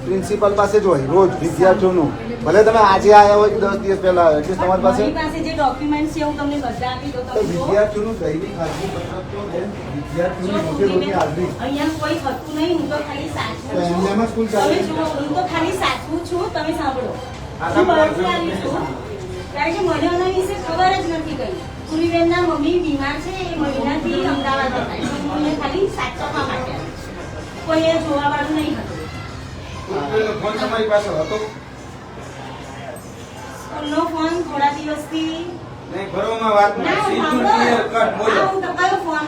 પ્રિન્સિપાલ પાસે જ હોય રોજ વિદ્યાર્થીઓનું ભલે તમે આજે આવ્યા હોય કે 10 દિવસ પહેલા આવ્યા એટલે તમારી પાસે મારી પાસે જે ડોક્યુમેન્ટ છે હું તમને બધા આપી દઉં તો તમે જુઓ. વિદ્યાર્થીઓનું દૈનિક હાજરી પત્રક તો બેન વિદ્યાર્થીઓની રોજે રોજની હાજરી અહીંયા કોઈ હતું નહીં હું તો ખાલી સાચવું તો છું એમનેમ જ સ્કૂલ ચાલે તમે જુઓ હું તો ખાલી સાચવું છું તમે સાંભળો હું બહારથી આવી છું કારણ કે મને આના વિશે ખબર જ નથી કઈ પૂરીબેનના મમ્મી બીમાર છે એ મહિનાથી અમદાવાદ હતા એટલે હું એને ખાલી સાચવવા માટે આવી છું. કોઈ એ જોવા વાળું નહીં હતું ફોન તમારી પાસે હતો સ્કૂલનો ફોન થોડા દિવસથી નહીં ભરવામાં વાત ના નહીં સીધું સાંભળો. ક્લિયર કટ બોલો હા, હું તો કયો ફોન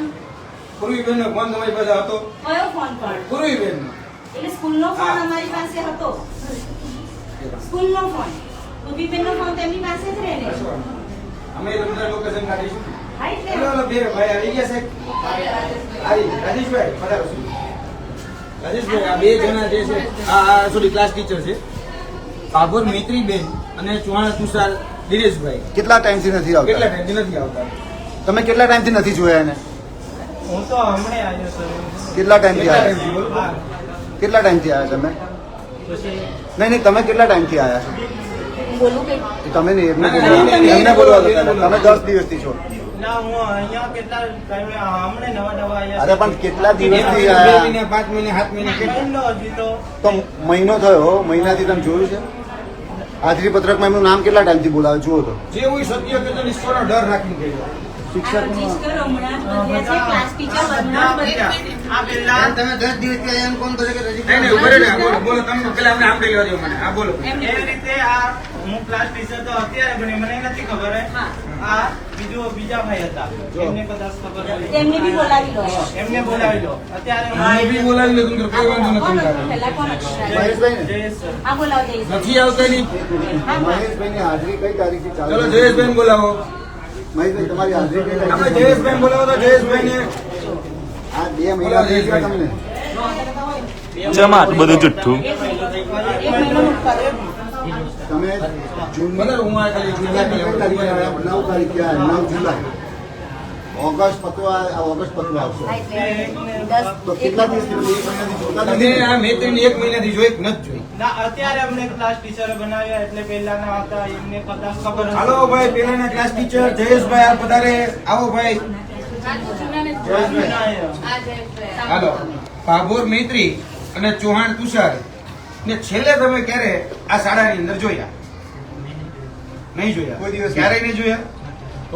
પૂર્વીબેન નો ફોન તમારી પાસે હતો કયો ફોન પણ પૂર્વીબેન નો એટલે સ્કૂલનો ફોન હા. અમારી પાસે હતો સ્કૂલનો ફોન ઉભીબેનનો ફોન તેમની પાસે જ રહે ને અમે તમને લોકેશન કાઢીશું હા એટલે બોલો બોલો બે ભાઈ આવી ગયા છે આવી રાજેશભાઈ પધારો છું રાજેશભાઈ આ બે જણા જે છે આ સોરી ક્લાસ ટીચર છે ભાભોર મૈત્રીબેન અને ચૌહાણ તુષાર દિનેશભાઈ કેટલા ટાઈમથી નથી કેટલા આવતા ટાઈમથી નથી આવતા તમે કેટલા ટાઈમથી નથી જોયા એને હું તો હમણાં આવ્યો સર કેટલા ટાઈમથી કેટલા આવ્યા ટાઈમથી બોલો કેટલા ટાઈમથી આવ્યા તમે પછી નહીં તમે કેટલા ટાઈમથી આવ્યા છો બોલું કે તમે નહીં એમને ના, બોલવા ના, એમને ના, બોલવા ના, દો. ના, તમે 10 દિવસથી છો ના હું અહીંયા કેટલા ટાઈમે હમણાં નવા આવ્યા અરે પણ કેટલા દિવસથી બે આયા મહિને 5 મહિને 7 મહિને કેટલા મહિનો હજી તો તો મહિનો થયો મહિનાથી તમે જોયું છે હાજરી પત્રકમાં એમનું નામ કેટલા ટાઈમથી બોલાવે જુઓ તો જે હોય સત્ય કે તો નિષ્ફળનો ડર રાખીને કહી દો. આ શિક્ષકનું રજીસ્ટર હમણાં જ બદલ્યા છે ક્લાસ ટીચર હમણાં જ બદલ્યા આ પેલા તમે 10 દિવસથી આયા એમ કોણ કહે કે રજીસ્ટર નહીં ઉભો રહે ને બોલો બોલો તમે પેલા અમને આમ કહી દો મને આ બોલો એવી રીતે આ હું ક્લાસ ટીચર તો અત્યારે બની મને નથી ખબર હે હા. આ બીજા ભાઈ હતા એમને કદાચ ખબર હોય તેમને બી બોલાવી લો એમને બોલાવી લો અત્યારે હા એ બી બોલાવી લો તમને કોઈ વાંધો નથી કોણ હતું તારે. પહેલા કોણ હતું મહેશભાઈ ને જયેશ સર હા બોલાવો જઈશ નથી આવતા નહીં મહેશભાઈની હાજરી કઈ તારીખથી ચાલુ ચલો છે? જયેશભાઈ બોલાવો મહેશભાઈ તમારી હાજરી કઈ આપણે તારીખથી જયેશભાઈ બોલાવો તો જયેશભાઈ ને આ 2 મહિના થઈ ગયા તમને ચમ આટલું બધું જુઠ્ઠું એક મહિનાનું ઉપર તમે જૂનની બોલો હું આ ખાલી જુલાઈની કઈ તારીખે આવ્યા? 9 તારીખે આવ્યા 9 જુલાઈ ઓગસ્ટ પતવા આવશે તો કેટલા દિવસ એક મહિનાથી જોતા તમે નથી આ મૈત્રીને 1 મહિનાથી જોઈ કે નથી જોઈ? ના અત્યારે અમને ક્લાસ ટીચર બનાવ્યા એટલે પહેલાના હતા એમને કદાચ ખબર હશે. હાલો ભાઈ, પેલાના ક્લાસ ટીચર જયેશભાઈ આ પધારે. આવો ભાઈ. હાલો, ભાભોર મૈત્રી અને ચૌહાણ તુષાર ને છેલ્લે તમે ક્યારે આ શાળાની અંદર જોયા? નહીં જોયા? કોઈ દિવસ ક્યારેય નહીં જોયા?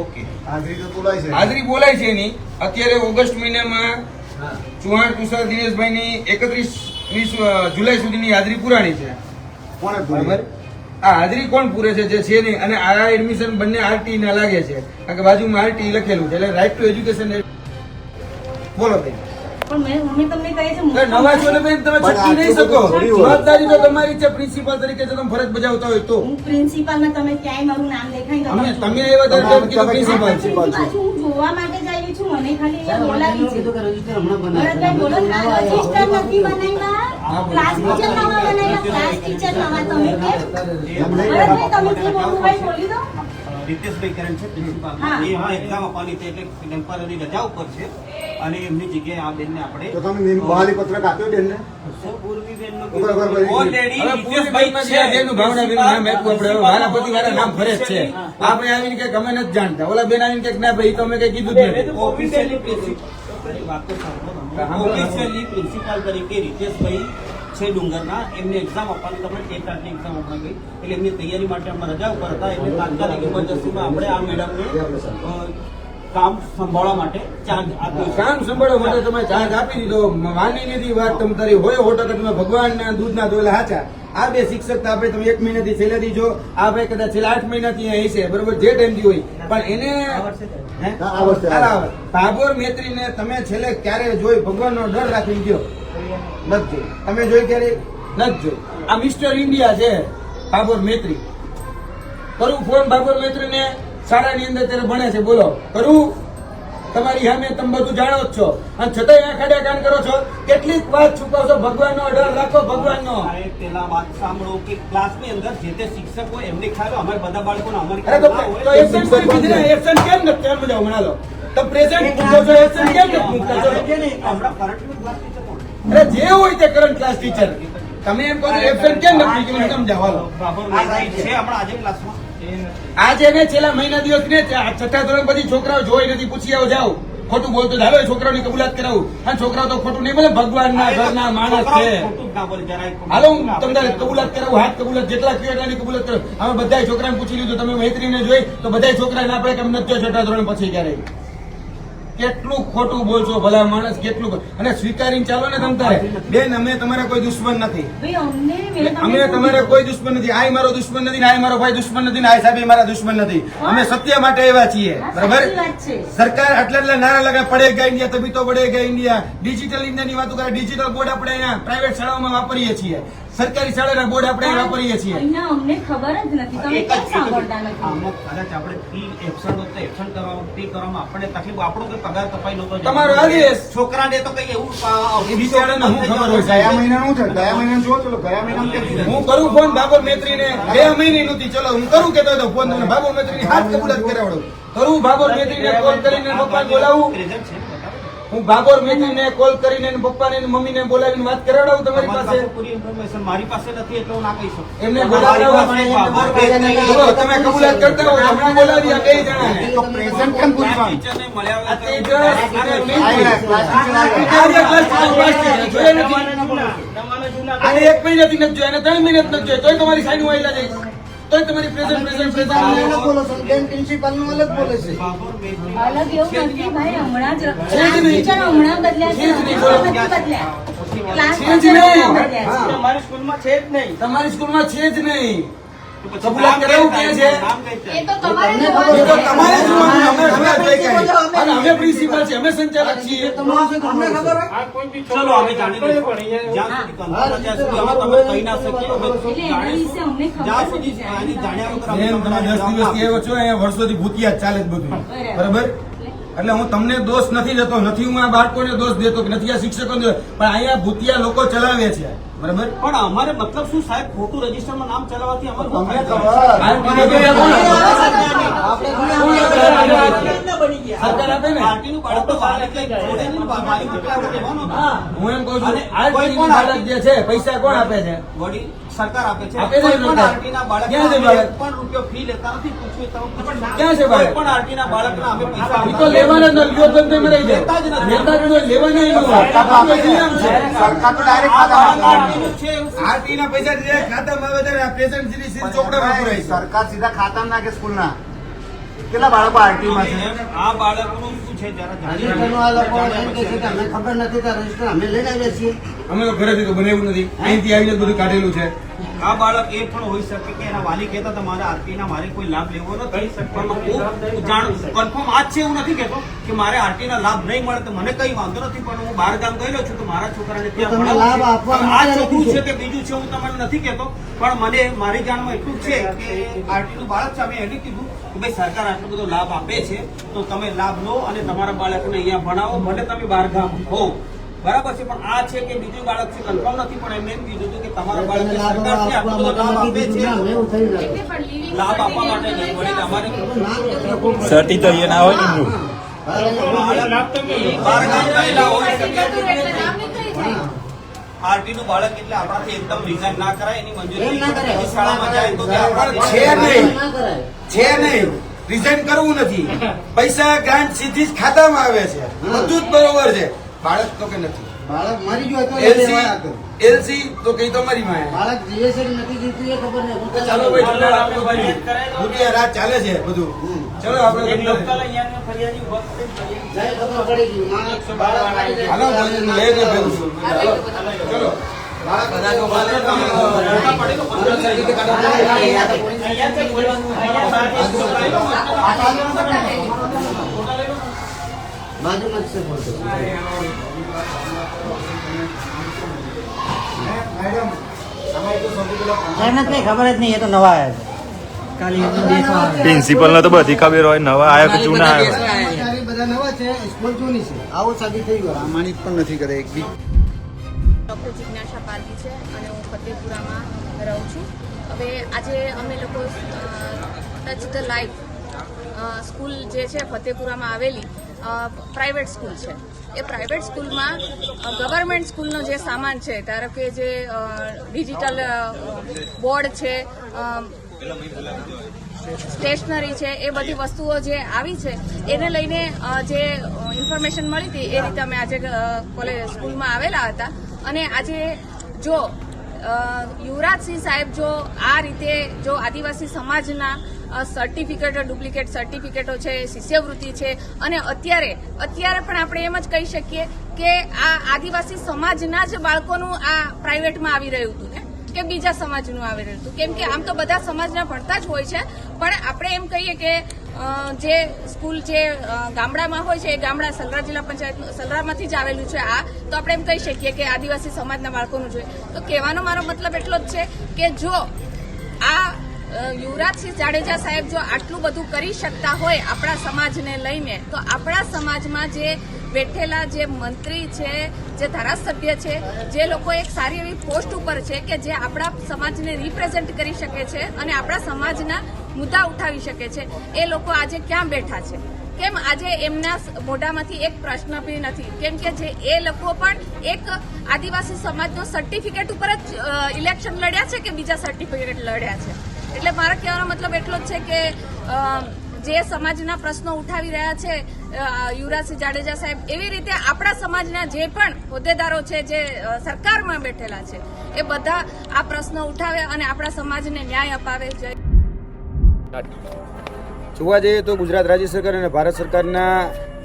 ઓકે. હાજરી તો બોલાય છે હાજરી બોલાય છે એની. અત્યારે ઓગસ્ટ મહિનામાં ચૌહાણ તુષાર દિનેશભાઈની 31 જુલાઈ સુધીની હાજરી પુરાણી છે. કોણે બરાબર? પૂરી? આ હાજરી કોણ પૂરે છે? જે છે નહીં. અને આ એડમિશન બંને આરટી ના લાગે છે, કારણ કે બાજુમાં આરટી લખેલું છે, એટલે રાઈટ ટુ એજ્યુકેશન. બોલો બેન. પણ મેં તમને કહે છે તો નવા છો ને બેન, તમે છટકી નહીં શકો. જવાબદારી તો તમારી છે પ્રિન્સિપાલ તરીકે, જો તમે ફરજ બજાવતા હોય તો. હું પ્રિન્સિપાલમાં તમે ક્યાંય મારું નામ દેખાય તો અમે તમે એવા દરજ્જાએ કીધું પ્રિન્સિપાલ છે. પાછું હું જોવા માટે જ આવી છું, મને ખાલી અહીંયા બોલાવી છે. ભરતભાઈ બોલો, ના રજીસ્ટર નથી બનાવ્યા, ક્લાસ ટીચર નવા બનાવ્યા, ક્લાસ ટીચર નવા. તમે કેમ ભરતભાઈ, તમે જે બોલવું હોય બોલી દો. રીતેશભાઈ કરણ છે પ્રિન્સિપાલ. હા. એ હા એક્ઝામ આપવાની છે એટલે ટેમ્પરરી રજા ઉપર છે અને એમની જગ્યાએ આ બેનને આપણે તો તમે બહાલી પત્રક આપ્યો બેનને? પૂર્વીબેનનું બરાબર, બરાબર. ઓલરેડી હવે પૂર્વીબેનમાં જે બેનનું ભાવનાબેનનું નામ આપ્યું આપણે, હવે વાલા પતિવાળા નામ ફરે જ છે. આપણે આવીને કંઈક અમે નથી જાણતા, ઓલા બેન આવીને કંઈક ના ભાઈ તો અમે કઈ કીધું જ નથી. ઓફિશિયલી પ્રિન્સિપાલ તરીકે રીતેશભાઈ છે ડુંગરના, એમને એક્ઝામ આપવાની તમે ટેટ આર્ટની એક્ઝામ આપવા ગઈ એટલે એમની તૈયારી માટે અમે રજા ઉપર હતા. એટલે તાત્કાલિક ઇમરજન્સીમાં આપણે આ મેડમને કામ સંભાળવા માટે ચાર્જ આપ્યો છે. કામ સંભાળવા માટે તમે ચાર્જ આપી દીધો. માની લીધી વાત તમ તારી હોય 100% તમે ભગવાનના દૂધના દોલા હાચા. આ બે શિક્ષક તો આપણે તમે 1 મહિનાથી છેલ્લેથી જો આ ભાઈ કદાચ છેલ્લા 8 મહિનાથી અહીં છે, બરોબર, જે ટાઈમથી હોય, પણ એને હે? આ વર્ષે. બરાબર. ભાભોર મૈત્રીને તમે છેલ્લે ક્યારે જોઈ ભગવાનનો ડર રાખીને ગયો? નથી જોઈ. તમે જોઈ ક્યારે? નથી જોઈ. આ મિસ્ટર ઇન્ડિયા છે ભાભોર મૈત્રી. કરું ફોન ભાભોર મૈત્રીને? શાળાની અંદર ત્યારે ભણે છે, બોલો કરું? તમારી સામે તમે બધું જાણો જ છો, અને છતાંય આ ખાડા કાન કરો છો. કેટલીક વાત છુપાવશો? ભગવાનનો ડર રાખો, ભગવાનનો. સાહેબ, પેલા વાત સાંભળો કે ક્લાસની અંદર જે તે શિક્ષક હોય એમને ખ્યાલ હોય, અમારા બધા બાળકોને અમારી અરે ખ્યાલ ના તો હોય. એબસેન્ટ કોઈ કીધું ને, એબસેન્ટ કેમ નથી? કેમ બધા હમણાં લો તમે પ્રેઝન્ટ મૂકો છો, એબસેન્ટ કેમ નથી મૂકતા? ચલો. હમણાં કરંટનું ક્લાસ ટીચર કોણ? અરે જે હોય તે કરંટ ક્લાસ ટીચર. તમે એમ કહો છો એબસેન્ટ કેમ નથી? કે મને સમજાવો. હાલો. બાબર મૈત્રી છે હમણાં આજે ક્લાસમાં. આજે ને છેલ્લા મહિના દિવસ ને 6ઠા ધોરણ પછી છોકરાઓ જોઈ નથી, પૂછી આવો જાઓ. ખોટું બોલતો ચાલો એ છોકરાઓની કબૂલાત કરાવું. અને છોકરાઓ તો ખોટું નહીં બોલે, ભગવાનના ઘરના માણસ છે. ખોટું જ ના બોલે જરાય. હાલો હું તમને કબૂલાત કરાવું, હાથ કબૂલાત જેટલા કયો એટલાની કબૂલાત કરાવું. અમે બધા છોકરાને પૂછી લીધું, તમે મૈત્રીને જોઈ તો બધા છોકરાને આપણે કેમ નથી જોયો 6ઠા ધોરણ પછી ક્યારેય? કેટલું ખોટું બોલશો ભલા માણસ, કેટલું. અને સ્વીકારીને ચાલો ને તમ તારે. બેન, અમે તમારા કોઈ દુશ્મન નથી. ભાઈ અમને મેં તમને અમે તમારા કોઈ દુશ્મન નથી. આ મારો દુશ્મન નથી, આ મારો ભાઈ દુશ્મન નથી, આ સાહેબ મારા દુશ્મન નથી. અમે સત્ય માટે એવા છીએ, બરાબર? સાચી વાત છે. સરકાર આટલા નારા લગા પડેગા ઇન્ડિયા તभी તો बढ़ेगा ઇન્ડિયા. ડિજિટલ ઇન્ડિયાની વાતો કરે. ડિજિટલ બોર્ડ આપણે અહીંયા પ્રાઇવેટ શાળાઓમાં વાપરીએ છીએ, સરકારી શાળાના બોર્ડ આપણે અહીં વાપરીએ છીએ. અહીંયા અમને ખબર જ નથી, તમે એક કેમ જ સાંભળતા નથી? આમાં કદાચ આપણે ફી એબસન્ટ હોત તો એબસન્ટ કરવામાં આપણને તકલીફ, આપણો કોઈ પગાર કપાઈ નહોતો. તમારો આદેશ. છોકરાને તો કઈ એવું એ બિચારાને શું ખબર હોય સાહેબ? ગયા મહિનાનું છે, ગયા મહિનાનું જો, ચલો ગયા મહિનાનું કેમ કીધું? હું કરું ફોન ભાભોર મૈત્રીને 2 મહિને નહોતી. ચલો હું કરું કેતો હતો ફોન, તમને ભાભોર મૈત્રીની હાથ કબૂલાત કરાવડું. કરું ભાભોર મૈત્રીને કોલ કરીને પપ્પા બોલાવું. પ્રેઝન્ટ છે બતાવો. હું ભાભોર મૈત્રીને કોલ કરીને પપ્પાને ને મમ્મીને બોલાવીને વાત કરાવડાવું તમારી તમારી પાસે. પાસે પૂરી ઇન્ફોર્મેશન મારી પાસે નથી એટલે હું ના કહી શકું. એમને બોલાવડાવવા ચલો તમે કબૂલાત કરતા હો તો હમણાં બોલાવી આ 2 જણાને. તો પ્રેઝન્ટ કેમ પૂછવાનું? ટીચરને મળ્યા આ વગર તેજસ અને આવ્યા, મૈત્રી. ક્લાસ ટીચર આવ્યા. આ જે ક્લાસ ટીચર જોયા નથી. નવાના જૂના આને 1 મહિનાથી નથી જોયા, અને 3 મહિનાથી નથી જોયા, તોય તમારી સાઈડ માં આવેલા છે. તોય તમારી પ્રેઝન્ટ અલગ બોલો છો, બેન પ્રિન્સિપાલનું અલગ બોલે છે. બાબર મૈત્રી. અલગ એવું નથી ભાઈ, હમણાં જ છે જ ક્લાસ નહીં. ટીચર હમણાં બદલ્યા છે, છે જ નહીં. હમણાં નથી બદલ્યા. ક્લાસ છે જ ટીચર નહીં. હમણાં બદલ્યા છે. અમારી સ્કૂલમાં છે જ નહીં. તમારી સ્કૂલમાં છે જ નહીં. તો પછી કબૂલાત નામ કરાવવું કઈ ક્યાં છે? છે? નામ કઈ છે? એ તો તમારે એ તો જોવાનું. તમારે જોવાનું. અમે જોઈ કાંઈ. અને અમે પ્રિન્સિપાલ છીએ, અમે સંચાલક છીએ. ચલો અમે જાણી લઈશું. જ્યાં સુધી confirm થાય ત્યાં સુધી અમે તમને કહી ના શકીએ. અમે એટલે એના વિશે અમને ખબર જ્યાં જ સુધી નથી. આની જાણ્યા વગર અમે એમ તમે 10 દિવસથી આવ્યો છો, અહીંયા વર્ષોથી ભૂતિયા જ ચાલે જ બધું, બરાબર? એટલે હું તમને દોષ નથી દેતો, નથી હું આ બાળકોને દોષ દેતો, કે નથી આ શિક્ષકોને દોષ, પણ અહીંયા ભૂતિયા લોકો ચલાવે છે, બરાબર? પણ અમારે મતલબ શું સાહેબ, ખોટું રજીસ્ટરમાં નામ ચલાવવાથી અમારું તમને શું ખબર. ફાયદો? આ બીજા બધા કોણ? બની ગયા સરકાર આપે ને આરટીનું બાળક તો માલિક જોડે નહીં, માલિક કેટલા આપણે કહેવાનો ને. હું એમ કહું છું અને આ કોઈ કોઈ પણ બાળક જે છે પૈસા કોણ આપે છે? વડીલ સરકાર આપે છે. આપે છે કોઈ પણ સરકાર. આરટીના બાળકને ક્યાં છે અમે બાળક? એક પણ રૂપિયો ફી લેતા નથી. પૂછ્યું તો ખબર ના. ક્યાં છે બાળક? કોઈ પણ આરટીના બાળકને અમે પૈસા ઈ તો લેવાના જ નથી, લ્યો તો તમે રહી લેતા જ જાય. નથી. લેતા જ નથી, લેવાના ય ન હોય. આપણો નિયમ છે. સરકાર તો ડાયરેક્ટ આ બાળક ખાતામાં આરટીનું છે એવું આરટી ના પૈસા ડિરેક્ટ ખાતામાં આવે ત્યારે પેશન્ટ સીધી ચોપડામાં પુરાય છે. સરકાર સીધા ખાતામાં નાખે સ્કૂલના. કેટલા બાળકો આરટીમાં છે? આ બાળકનું શું છે જરા જાણીએ. રજીસ્ટરનું આ લોકો એમ કહે છે કે અમને ખબર નથી તો રજીસ્ટર અમે લઈને આવીએ છીએ. અમે તો ઘરેથી તો બનાવ્યું નથી, અહીંથી આવીને બધું કાઢેલું છે. આ બાળક એ પણ હોઈ શકે કે એના વાલી કહેતા હતા મારે આરટીના મારે કોઈ લાભ લેવો નથી, પણ હું જાણું કન્ફર્મ આ જ છે એવું નથી કહેતો કે મારે આરટીના લાભ નહીં મળે તો મને કઈ વાંધો નથી, પણ હું બહાર ગામ ગયેલો છું તો મારા છોકરાને ત્યાં તમે ભણાવું લાભ છું. આપવા પણ આ માટે છોકરું નથી છે કે બીજું છે હું તમને નથી કહેતો, પણ મને મારી જાણમાં એટલું જ છે કે આરટીનું બાળક છે. અમે એને કીધું કે ભાઈ સરકાર આટલો બધો લાભ આપે છે તો તમે લાભ લો અને તમારા બાળકને અહીંયા ભણાવો, ભલે તમે બહાર ગામ હો, બરાબર છે. પણ આ છે કે બીજું બાળક છે કન્ફર્મ નથી, પણ એમને એમ કીધું હતું કે તમારા બાળકને સરકાર છે આટલો બધો લાભ આપે છે, એવું થઈ જાય. લાભ આપવા માટે નહીં. વડીલ અમારે સર્ટી તો અહીંયા ના હોય ને એમનું. બહાર ગામ ગયેલા હોય શકે. એટલે નામ નીકળી જાય. આરટીનું બાળક એટલે આપણાથી એકદમ રિઝાઇન ના કરાય, એની મંજૂરી એમ ના કરાય. બીજી શાળામાં જાય તો કે આપણા છે નહીં. ના કરાય. છે નહીં, રિઝાઇન કરવું નથી. પૈસા ગ્રાન્ટ સીધી જ ખાતામાં આવે છે, બધું જ બરોબર છે. બાળક તો કે નથી. બાળક મરી ગયો તો એ એલસી લેવાય આગળ. એલસી તો કઈ તમારી માં બાળક જીએસએલ નથી જીતું એ ખબર નહીં. ચાલો ભાઈ ઠંડા રાખો ભાઈ. દુનિયા રાત ચાલે છે બધું. ચલો આપણે એક લોકલ અહીંયા ફરિયાદી ઉભા કરી ફરિયાદી. જાય ખબર પડી ગઈ. માણસ બાળક મારી જાય. હાલો ભાઈ લઈને ભેગું છું. ચલો બાળક બધા જો બાળક મોટા પડે તો 15 તારીખે કાઢવા. અહીંયાથી બોલવાનું. બાજુમાં જ છે ફોટો. એમને કઈ ખબર જ નહીં, એ તો નવા આવ્યા છે. ખાલી એમનું દેશમાં આવે. પ્રિન્સિપલ ને તો બધી ખબર હોય, નવા આયા કે જૂના આયા. કર્મચારી બધા નવા છે, સ્કૂલ જૂની છે. આવું સાબિત થઈ ગયું. પ્રમાણિત પણ નથી કરે એક બી. ડૉક્ટર જિજ્ઞાસા પારકી છે અને હું ફતેપુરામાં રહું છું. હવે આજે અમે લોકો ટચ ધ લાઈફ સ્કૂલ જે છે ફતેપુરામાં આવેલી પ્રાઇવેટ સ્કૂલ છે. એ પ્રાઇવેટ સ્કૂલમાં ગવર્મેન્ટ સ્કૂલનો જે સામાન છે, ધારો કે જે ડિજિટલ બોર્ડ છે, સ્ટેશનરી છે, એ બધી વસ્તુઓ જે આવી છે એને લઈને જે ઇન્ફોર્મેશન મળી હતી એ રીતે અમે આજે સ્કૂલમાં આવેલા હતા. અને આજે જો યુવરાજસિંહ સાહેબ જો આ રીતે જો આદિવાસી સમાજના સર્ટિફિકેટો, ડુપ્લિકેટ સર્ટિફિકેટો છે, શિષ્યવૃત્તિ છે, અને અત્યારે પણ આપણે એમ જ કહી શકીએ કે આ આદિવાસી સમાજના જ બાળકોનું આ પ્રાઇવેટમાં આવી રહ્યું હતું ને કે બીજા સમાજનું આવી રહ્યું હતું. કેમ કે આમ તો બધા સમાજના ભણતા જ હોય છે, પણ આપણે એમ કહીએ કે જે સ્કૂલ જે ગામડામાં હોય છે એ ગામડા સલરા જિલ્લા પંચાયત સલરામાંથી જ આવેલું છે આ, તો આપણે એમ કહી શકીએ કે આદિવાસી સમાજના બાળકોનું જોઈએ. તો કહેવાનો મારો મતલબ એટલો જ છે કે જો આ યુવરાજસિંહ જાડેજા સાહેબ જો આટલું બધું કરી શકતા હોય આપણા સમાજને લઈને, તો આપણા સમાજમાં જે બેઠેલા જે મંત્રી છે, જે ધારાસભ્ય છે, જે લોકો એક સારી એવી પોસ્ટ ઉપર છે કે જે આપણા સમાજને રિપ્રેઝેન્ટ કરી શકે છે અને આપણા સમાજના મુદ્દા ઉઠાવી શકે છે, એ લોકો આજે ક્યાં બેઠા છે? કેમ આજે એમના મોઢામાંથી એક પ્રશ્ન બી નથી? કેમ કે જે એ લોકો પણ એક આદિવાસી સમાજનો સર્ટિફિકેટ ઉપર જ ઇલેક્શન લડ્યા છે કે બીજા સર્ટિફિકેટ લડ્યા છે? એટલે મારા કહેવાનો મતલબ એટલો જ છે કે જે સમાજના પ્રશ્નો ઉઠાવી રહ્યા છે યુવરાજસિંહ જાડેજા સાહેબ, એવી રીતે આપણા સમાજના જે પણ હોદ્દેદારો છે, જે સરકારમાં બેઠેલા છે, એ બધા આ પ્રશ્નો ઉઠાવે અને આપણા સમાજને ન્યાય અપાવે. જોવા જઈએ તો ગુજરાત રાજ્ય સરકાર અને ભારત સરકારના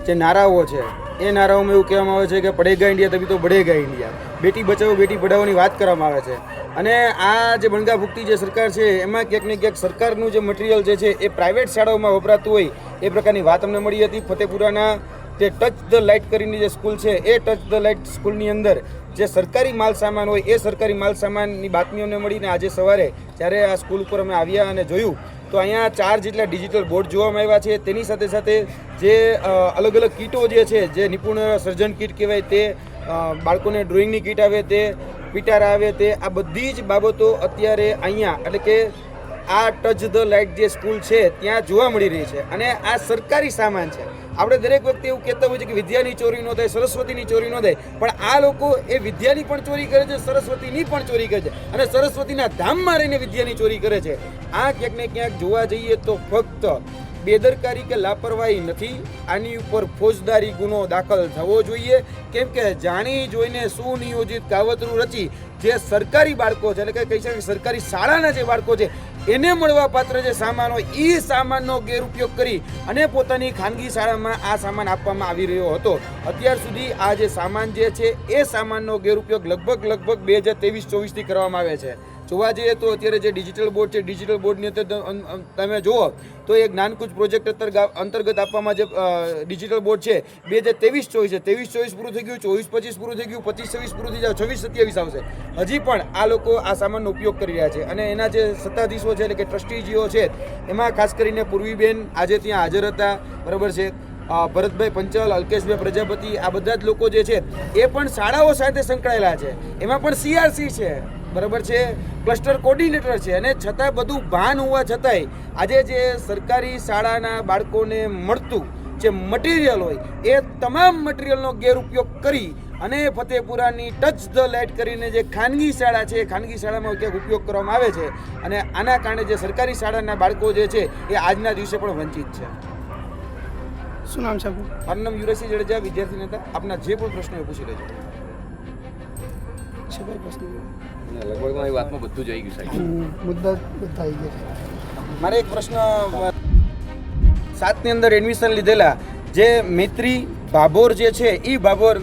જે નારાઓ છે એ નારાઓમાં એવું કહેવામાં આવે છે કે પડેગા ઇન્ડિયા તभी તો बढ़ेगा ઇન્ડિયા. બેટી બચાવો બેટી પઢાઓની વાત કરવામાં આવે છે. અને આ જે બણગા ભૂકતી જે સરકાર છે એમાં ક્યાંક ને ક્યાંક સરકારનું જે મટીરિયલ જે છે એ પ્રાઇવેટ શાળાઓમાં વપરાતું હોય એ પ્રકારની વાત અમને મળી હતી. ફતેપુરાના જે ટચ ધ લાઇટ કરીને જે સ્કૂલ છે એ ટચ ધ લાઇટ સ્કૂલની અંદર જે સરકારી માલ સામાન હોય એ સરકારી માલ સામાનની બાતમીઓ અમને મળીને આજે સવારે જ્યારે આ સ્કૂલ ઉપર અમે આવ્યા અને જોયું તો અહીંયા 4 જેટલા ડિજિટલ બોર્ડ જોવામાં આવ્યા છે. તેની સાથે સાથે જે અલગ અલગ કીટો જે છે, જે નિપુણ સર્જન કીટ કહેવાય તે, બાળકોને ડ્રોઈંગની કીટ આવે તે, પિટારા આવે તે, આ બધી જ બાબતો અત્યારે અહીંયા એટલે કે આ ટચ ધ લાઇટ જે સ્કૂલ છે ત્યાં જોવા મળી રહી છે. અને આ સરકારી સામાન છે. આપણે દરેક વખતે એવું કહેતા હોય છે કે વિદ્યાની ચોરી ન થાય, સરસ્વતીની ચોરી ન થાય, પણ આ લોકો એ વિદ્યાની પણ ચોરી કરે છે, સરસ્વતીની પણ ચોરી કરે છે અને સરસ્વતીના ધામમાં રહીને વિદ્યાની ચોરી કરે છે. આ ક્યાંક ને ક્યાંક જોવા જઈએ તો ફક્ત બેદરકારી કે લાપરવાહી નથી, આની ઉપર ફોજદારી ગુનો દાખલ થવો જોઈએ. કેમ કે જાણી જોઈને સુનિયોજિત કાવતરું રચી જે સરકારી બાળકો છે, એટલે કે કહી શકાય સરકારી શાળાના જે બાળકો છે એને મળવા પાત્ર જે સામાન હોય એ સામાનનો ગેરઉપયોગ કરી અને પોતાની ખાનગી શાળામાં આ સામાન આપવામાં આવી રહ્યો હતો. અત્યાર સુધી આ જે સામાન જે છે એ સામાનનો ગેરઉપયોગ લગભગ 2023-24થી કરવામાં આવે છે. જોવા જઈએ તો અત્યારે જે ડિજિટલ બોર્ડ છે, ડિજિટલ બોર્ડની અંદર તમે જુઓ તો એ જ્ઞાનકુંજ પ્રોજેક્ટ અંતર્ગત આપવામાં જે ડિજિટલ બોર્ડ છે 2023-24 છે. 23-24 પૂરું થઈ ગયું, 24-25 પૂરું થઈ ગયું, 25-26 પૂરું થઈ જાય, 26-27 આવશે. હજી પણ આ લોકો આ સામાનનો ઉપયોગ કરી રહ્યા છે અને એના જે સત્તાધીશો છે એટલે કે ટ્રસ્ટીજીઓ છે એમાં ખાસ કરીને પૂર્વીબેન આજે ત્યાં હાજર હતા, બરાબર છે, ભરતભાઈ પંચાલ, અલ્કેશભાઈ પ્રજાપતિ, આ બધા જ લોકો જે છે એ પણ શાળાઓ સાથે સંકળાયેલા છે. એમાં પણ CRC છે, બરાબર છે, ક્લસ્ટર કોર્ડિનેટર છે અને છતાં બધું ભાન હોવા છતાંય આજે જે સરકારી શાળાના બાળકોને મળતું જે મટીરિયલ હોય એ તમામ મટીરિયલનો ગેરઉપયોગ કરી અને ફતેપુરાની ટચ ધ લાઇટ કરીને જે ખાનગી શાળા છે એ ખાનગી શાળામાં ક્યાંક ઉપયોગ કરવામાં આવે છે અને આના કારણે જે સરકારી શાળાના બાળકો જે છે એ આજના દિવસે પણ વંચિત છે. શું નામ છે? મારું નામ યુવરાજસિંહ જડેજા, વિદ્યાર્થી નેતા. આપના જે પણ પ્રશ્નો એ પૂછી લેજો. લગભગ મારી વાતમાં બધું જ આવી ગયું સાહેબ. મુદ્દા બધા આવી ગયા. મારે એક પ્રશ્ન 7ની અંદર એડમિશન લીધેલા જે મૈત્રી ભાભોર જે છે એ ભાભોર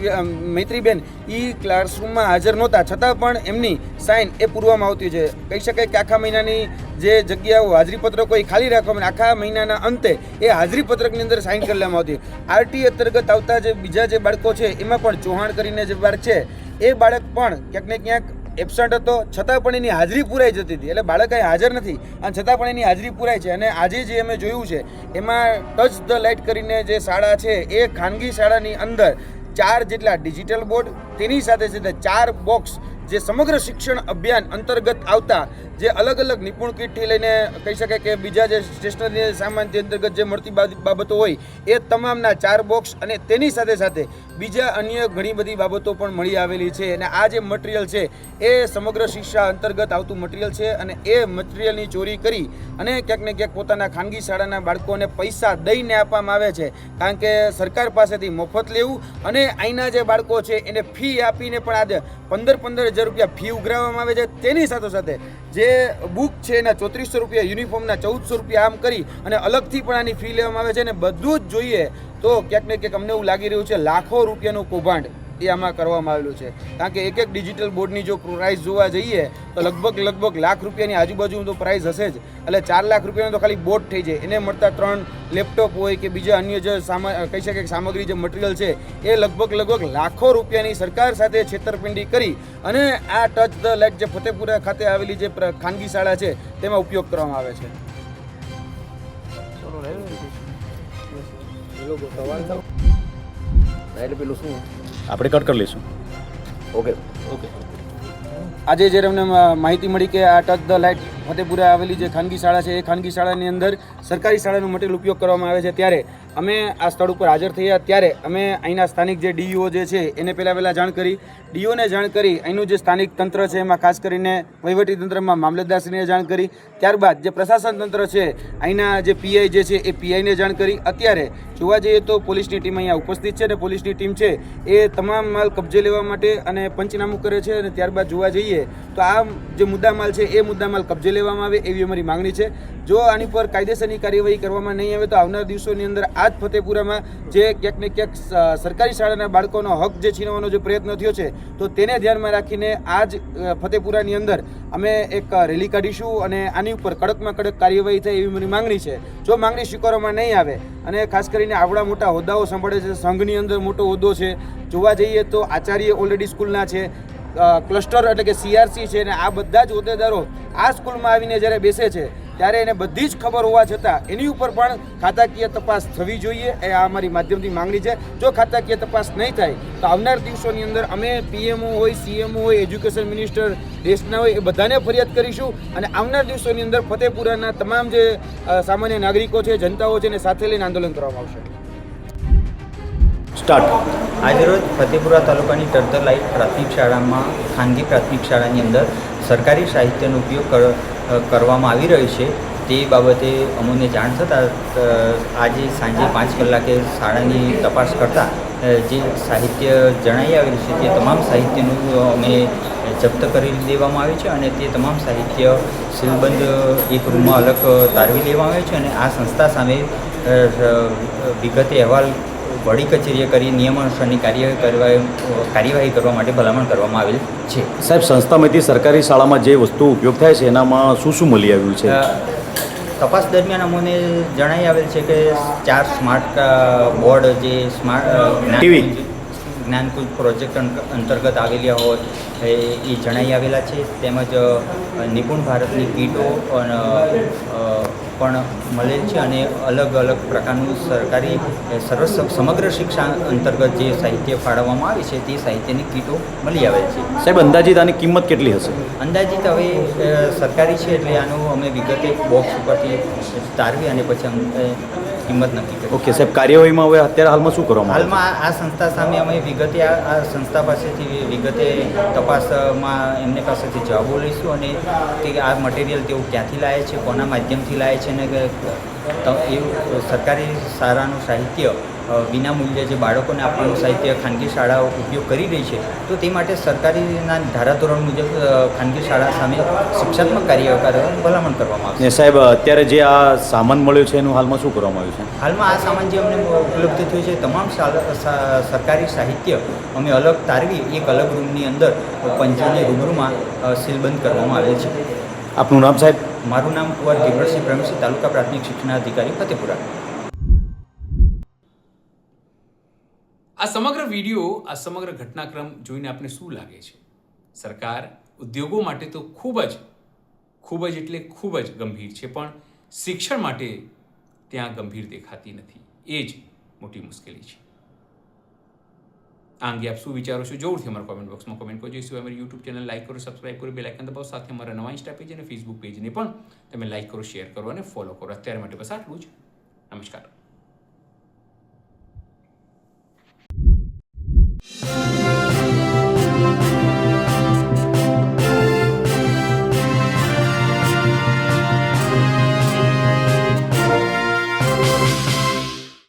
મૈત્રીબેન એ ક્લાસરૂમમાં હાજર નહોતા, છતાં પણ એમની સાઇન એ પૂરવામાં આવતી છે. કહી શકાય કે આખા મહિનાની જે જગ્યાઓ હાજરીપત્રકો એ ખાલી રાખવામાં, આખા મહિનાના અંતે એ હાજરીપત્રકની અંદર સાઇન કરી લેવામાં આવતી. RT અંતર્ગત આવતા જે બીજા જે બાળકો છે એમાં પણ ચૌહાણ કરીને જે બાળક છે એ બાળક પણ ક્યાંક ને ક્યાંક એબસન્ટ હતો, છતાં પણ એની હાજરી પૂરાઈ જતી હતી. એટલે બાળક અહીં હાજર નથી અને છતાં પણ એની હાજરી પૂરાય છે. અને આજે જે અમે જોયું છે એમાં ટચ ધ લાઇટ કરીને જે શાળા છે એ ખાનગી શાળાની અંદર 4 જેટલા ડિજિટલ બોર્ડ, તેની સાથે સાથે 4 બોક્સ જે સમગ્ર શિક્ષણ અભિયાન અંતર્ગત આવતા જે અલગ અલગ નિપુણ કીટથી લઈને કહી શકાય કે બીજા જે સ્ટેશનરી સામાન તે અંતર્ગત જે મળતી બાબતો હોય એ તમામના 4 બોક્સ અને તેની સાથે સાથે બીજા અન્ય ઘણી બધી બાબતો પણ મળી આવેલી છે. અને આ જે મટીરિયલ છે એ સમગ્ર શિક્ષા અંતર્ગત આવતું મટીરિયલ છે અને એ મટીરિયલની ચોરી કરી અને ક્યાંક ને ક્યાંક પોતાના ખાનગી શાળાના બાળકોને પૈસા દઈને આપવામાં આવે છે. કારણ કે સરકાર પાસેથી મફત લેવું અને અહીંના જે બાળકો છે એને ફી આપીને પણ આજે 15,000 રૂપિયા ફી ઉઘરાવવામાં આવે છે. તેની સાથે જે બુક છે એના 3400 રૂપિયા, યુનિફોર્મના 1400 રૂપિયા આમ કરી અને અલગથી પણ આની ફી લેવામાં આવે છે. અને બધું જ જોઈએ તો ક્યાંક ને ક્યાંક અમને એવું લાગી રહ્યું છે લાખો રૂપિયાનું કૌભાંડ એ આમાં કરવામાં આવેલું છે. કારણ કે એક ડિજિટલ બોર્ડની જો પ્રાઇસ જોવા જઈએ તો લગભગ લાખ રૂપિયાની આજુબાજુ તો પ્રાઇસ હશે જ. એટલે 4 લાખ રૂપિયાનો તો ખાલી બોર્ડ થઈ જાય. એને મળતા 3 લેપટોપ હોય કે બીજા અન્ય જે કહી શકાય સામગ્રી જે મટીરિયલ છે એ લગભગ લાખો રૂપિયાની સરકાર સાથે છેતરપિંડી કરી અને આ ટચ ધ લાઇટ જે ફતેપુરા ખાતે આવેલી જે ખાનગી શાળા છે તેમાં ઉપયોગ કરવામાં આવે છે. એટલે પેલું શું આપણે કટ કરી લઈશું. ઓકે. આજે જ્યારે અમને માહિતી મળી કે આ ટચ ધ લાઇટ ફતેપુરા આવેલી જે ખાનગી શાળા છે એ ખાનગી શાળાની અંદર સરકારી શાળાનું મટીરિયલ ઉપયોગ કરવામાં આવે છે ત્યારે અમે આ સ્થળ ઉપર હાજર થયા. ત્યારે અમે અહીંના સ્થાનિક જે DEO જે છે એને પહેલાં જાણ કરી, DEOને જાણ કરી, અહીંનું જે સ્થાનિક તંત્ર છે એમાં ખાસ કરીને વહીવટી તંત્રમાં મામલતદારશ્રીને જાણ કરી. ત્યારબાદ જે પ્રશાસન તંત્ર છે અહીંના જે PI જે છે એ PIને જાણ કરી. અત્યારે જોવા જઈએ તો પોલીસની ટીમ અહીંયા ઉપસ્થિત છે અને પોલીસની ટીમ છે એ તમામ માલ કબજે લેવા માટે અને પંચનામું કરે છે. અને ત્યારબાદ જોવા જઈએ તો આ જે મુદ્દામાલ છે એ મુદ્દામાલ કબજે લેવામાં આવે એવી અમારી માંગણી છે. જો આની પર કાયદેસરની કાર્યવાહી કરવામાં નહીં આવે તો આવનાર દિવસોની અંદર આ જ ફતેપુરામાં જે ક્યાંક ને ક્યાંક સરકારી શાળાના બાળકોનો હક જે છીનવવાનો જે પ્રયત્ન થયો છે તો તેને ધ્યાનમાં રાખીને આ જ ફતેપુરાની અંદર અમે એક રેલી કાઢીશું અને આની ઉપર કડકમાં કડક કાર્યવાહી થાય એવી મારી માંગણી છે. જો માંગણી સ્વીકારવામાં નહીં આવે અને ખાસ કરીને આવડા મોટા હોદ્દાઓ સંભાળે છે, સંઘની અંદર મોટો હોદ્દો છે, જોવા જઈએ તો આચાર્ય ઓલરેડી સ્કૂલના છે, ક્લસ્ટર એટલે કે CRC છે, અને આ બધા જ હોદ્દેદારો આ સ્કૂલમાં આવીને જ્યારે બેસે છે ત્યારે એને બધી જ ખબર હોવા છતાં એની ઉપર પણ ખાતાકીય તપાસ થવી જોઈએ. એ આ અમારી માધ્યમથી માંગણી છે. જો ખાતાકીય તપાસ નહીં થાય તો આવનાર દિવસોની અંદર અમે PMO હોય, CMO હોય, એજ્યુકેશન મિનિસ્ટર દેશના હોય એ બધાને ફરિયાદ કરીશું. અને આવનાર દિવસોની અંદર ફતેપુરાના તમામ જે સામાન્ય નાગરિકો છે, જનતાઓ છે એને સાથે લઈને આંદોલન કરવામાં આવશે. સ્ટાર્ટ. આજરોજ ફતેપુરા તાલુકાની ટરતલાઇટ પ્રાથમિક શાળામાં ખાનગી પ્રાથમિક શાળાની અંદર સરકારી સાહિત્યનો ઉપયોગ કરવામાં આવી રહ્યો છે તે બાબતે અમને જાણ થતાં આજે સાંજે 5 કલાકે શાળાની તપાસ કરતાં જે સાહિત્ય જણાઈ આવેલું છે તે તમામ સાહિત્યનું અમે જપ્ત કરી દેવામાં આવ્યું છે અને તે તમામ સાહિત્ય સીલબંધ એક રૂમમાં અલગ તારવી લેવામાં આવ્યું છે અને આ સંસ્થા સામે વિગતે અહેવાલ વડી કચેરીએ કરી નિયમાનુસારની કાર્યવાહી કરવા માટે ભલામણ કરવામાં આવેલ છે. સાહેબ, સંસ્થામાંથી સરકારી શાળામાં જે વસ્તુ ઉપયોગ થાય છે એનામાં શું શું મળી આવ્યું છે? તપાસ દરમિયાન અમને જણાઈ આવેલ છે કે 4 સ્માર્ટ બોર્ડ જે સ્માર્ટ જ્ઞાનકુંજ પ્રોજેક્ટ અંતર્ગત આવેલા હોય એ જણાઈ આવેલા છે. તેમજ નિપુણ ભારતની કીટો પણ મળેલ છે અને અલગ અલગ પ્રકારનું સરકારી સમગ્ર શિક્ષા અંતર્ગત જે સાહિત્ય ફાળવવામાં આવે છે તે સાહિત્યની કીટો મળી આવેલ છે. સાહેબ, અંદાજિત આની કિંમત કેટલી હશે? અંદાજિત હવે સરકારી છે એટલે આનું અમે વિગતે બોક્સ ઉપરથી તારવી અને પછી કિંમત નક્કી કરી. ઓકે સાહેબ, કાર્યવાહીમાં હવે અત્યારે હાલમાં શું કરવામાં આવે? હાલમાં આ સંસ્થા સામે અમે વિગતે આ સંસ્થા પાસેથી વિગતે તપાસમાં એમને પાસેથી જવાબો લઈશું અને તે આ મટીરિયલ તેઓ ક્યાંથી લાવે છે, કોના માધ્યમથી લાવે છે અને એવું સરકારી શાળાનું સાહિત્ય વિનામૂલ્યે જે બાળકોને આપવાનું સાહિત્ય ખાનગી શાળાઓ ઉપયોગ કરી રહી છે તો તે માટે સરકારીના ધારાધોરણ મુજબ ખાનગી શાળા સામે શિક્ષાત્મક કાર્યવાહી ભલામણ કરવામાં આવશે. ને સાહેબ, અત્યારે જે આ સામાન મળ્યો છે એનું હાલમાં શું કરવામાં આવ્યું છે? હાલમાં આ સામાન જે અમને ઉપલબ્ધ થયું છે તમામ સરકારી સાહિત્ય અમે અલગ તારવી એક અલગ રૂમની અંદર પંચોની રૂબરૂમાં સીલબંધ કરવામાં આવેલ છે. આપનું નામ સાહેબ? મારું નામ કુંવર ગિરવરસિંહ પ્રવીણસિંહ, તાલુકા પ્રાથમિક શિક્ષણાધિકારી ફતેપુરા. આ સમગ્ર વિડીયો, આ સમગ્ર ઘટનાક્રમ જોઈને આપને શું લાગે છે? સરકાર ઉદ્યોગો માટે તો ખૂબ જ એટલે ખૂબ જ ગંભીર છે, પણ શિક્ષણ માટે ત્યાં ગંભીર દેખાતી નથી. એ જ મોટી મુશ્કેલી છે. આ અંગે આપ શું વિચારો છો? જરૂરથી અમારા કોમેન્ટ બોક્સમાં કોમેન્ટ કરજો. જો અમારી યુટ્યુબ ચેનલ લાઈક કરો, સબસ્ક્રાઇબ કરો, બેલ આઇકન દબાવો. સાથે અમારા નવા ઇન્સ્ટા પેજ અને ફેસબુક પેજને પણ તમે લાઈક કરો, શેર કરો અને ફોલો કરો. અત્યારે માટે બસ આટલું જ. નમસ્કાર.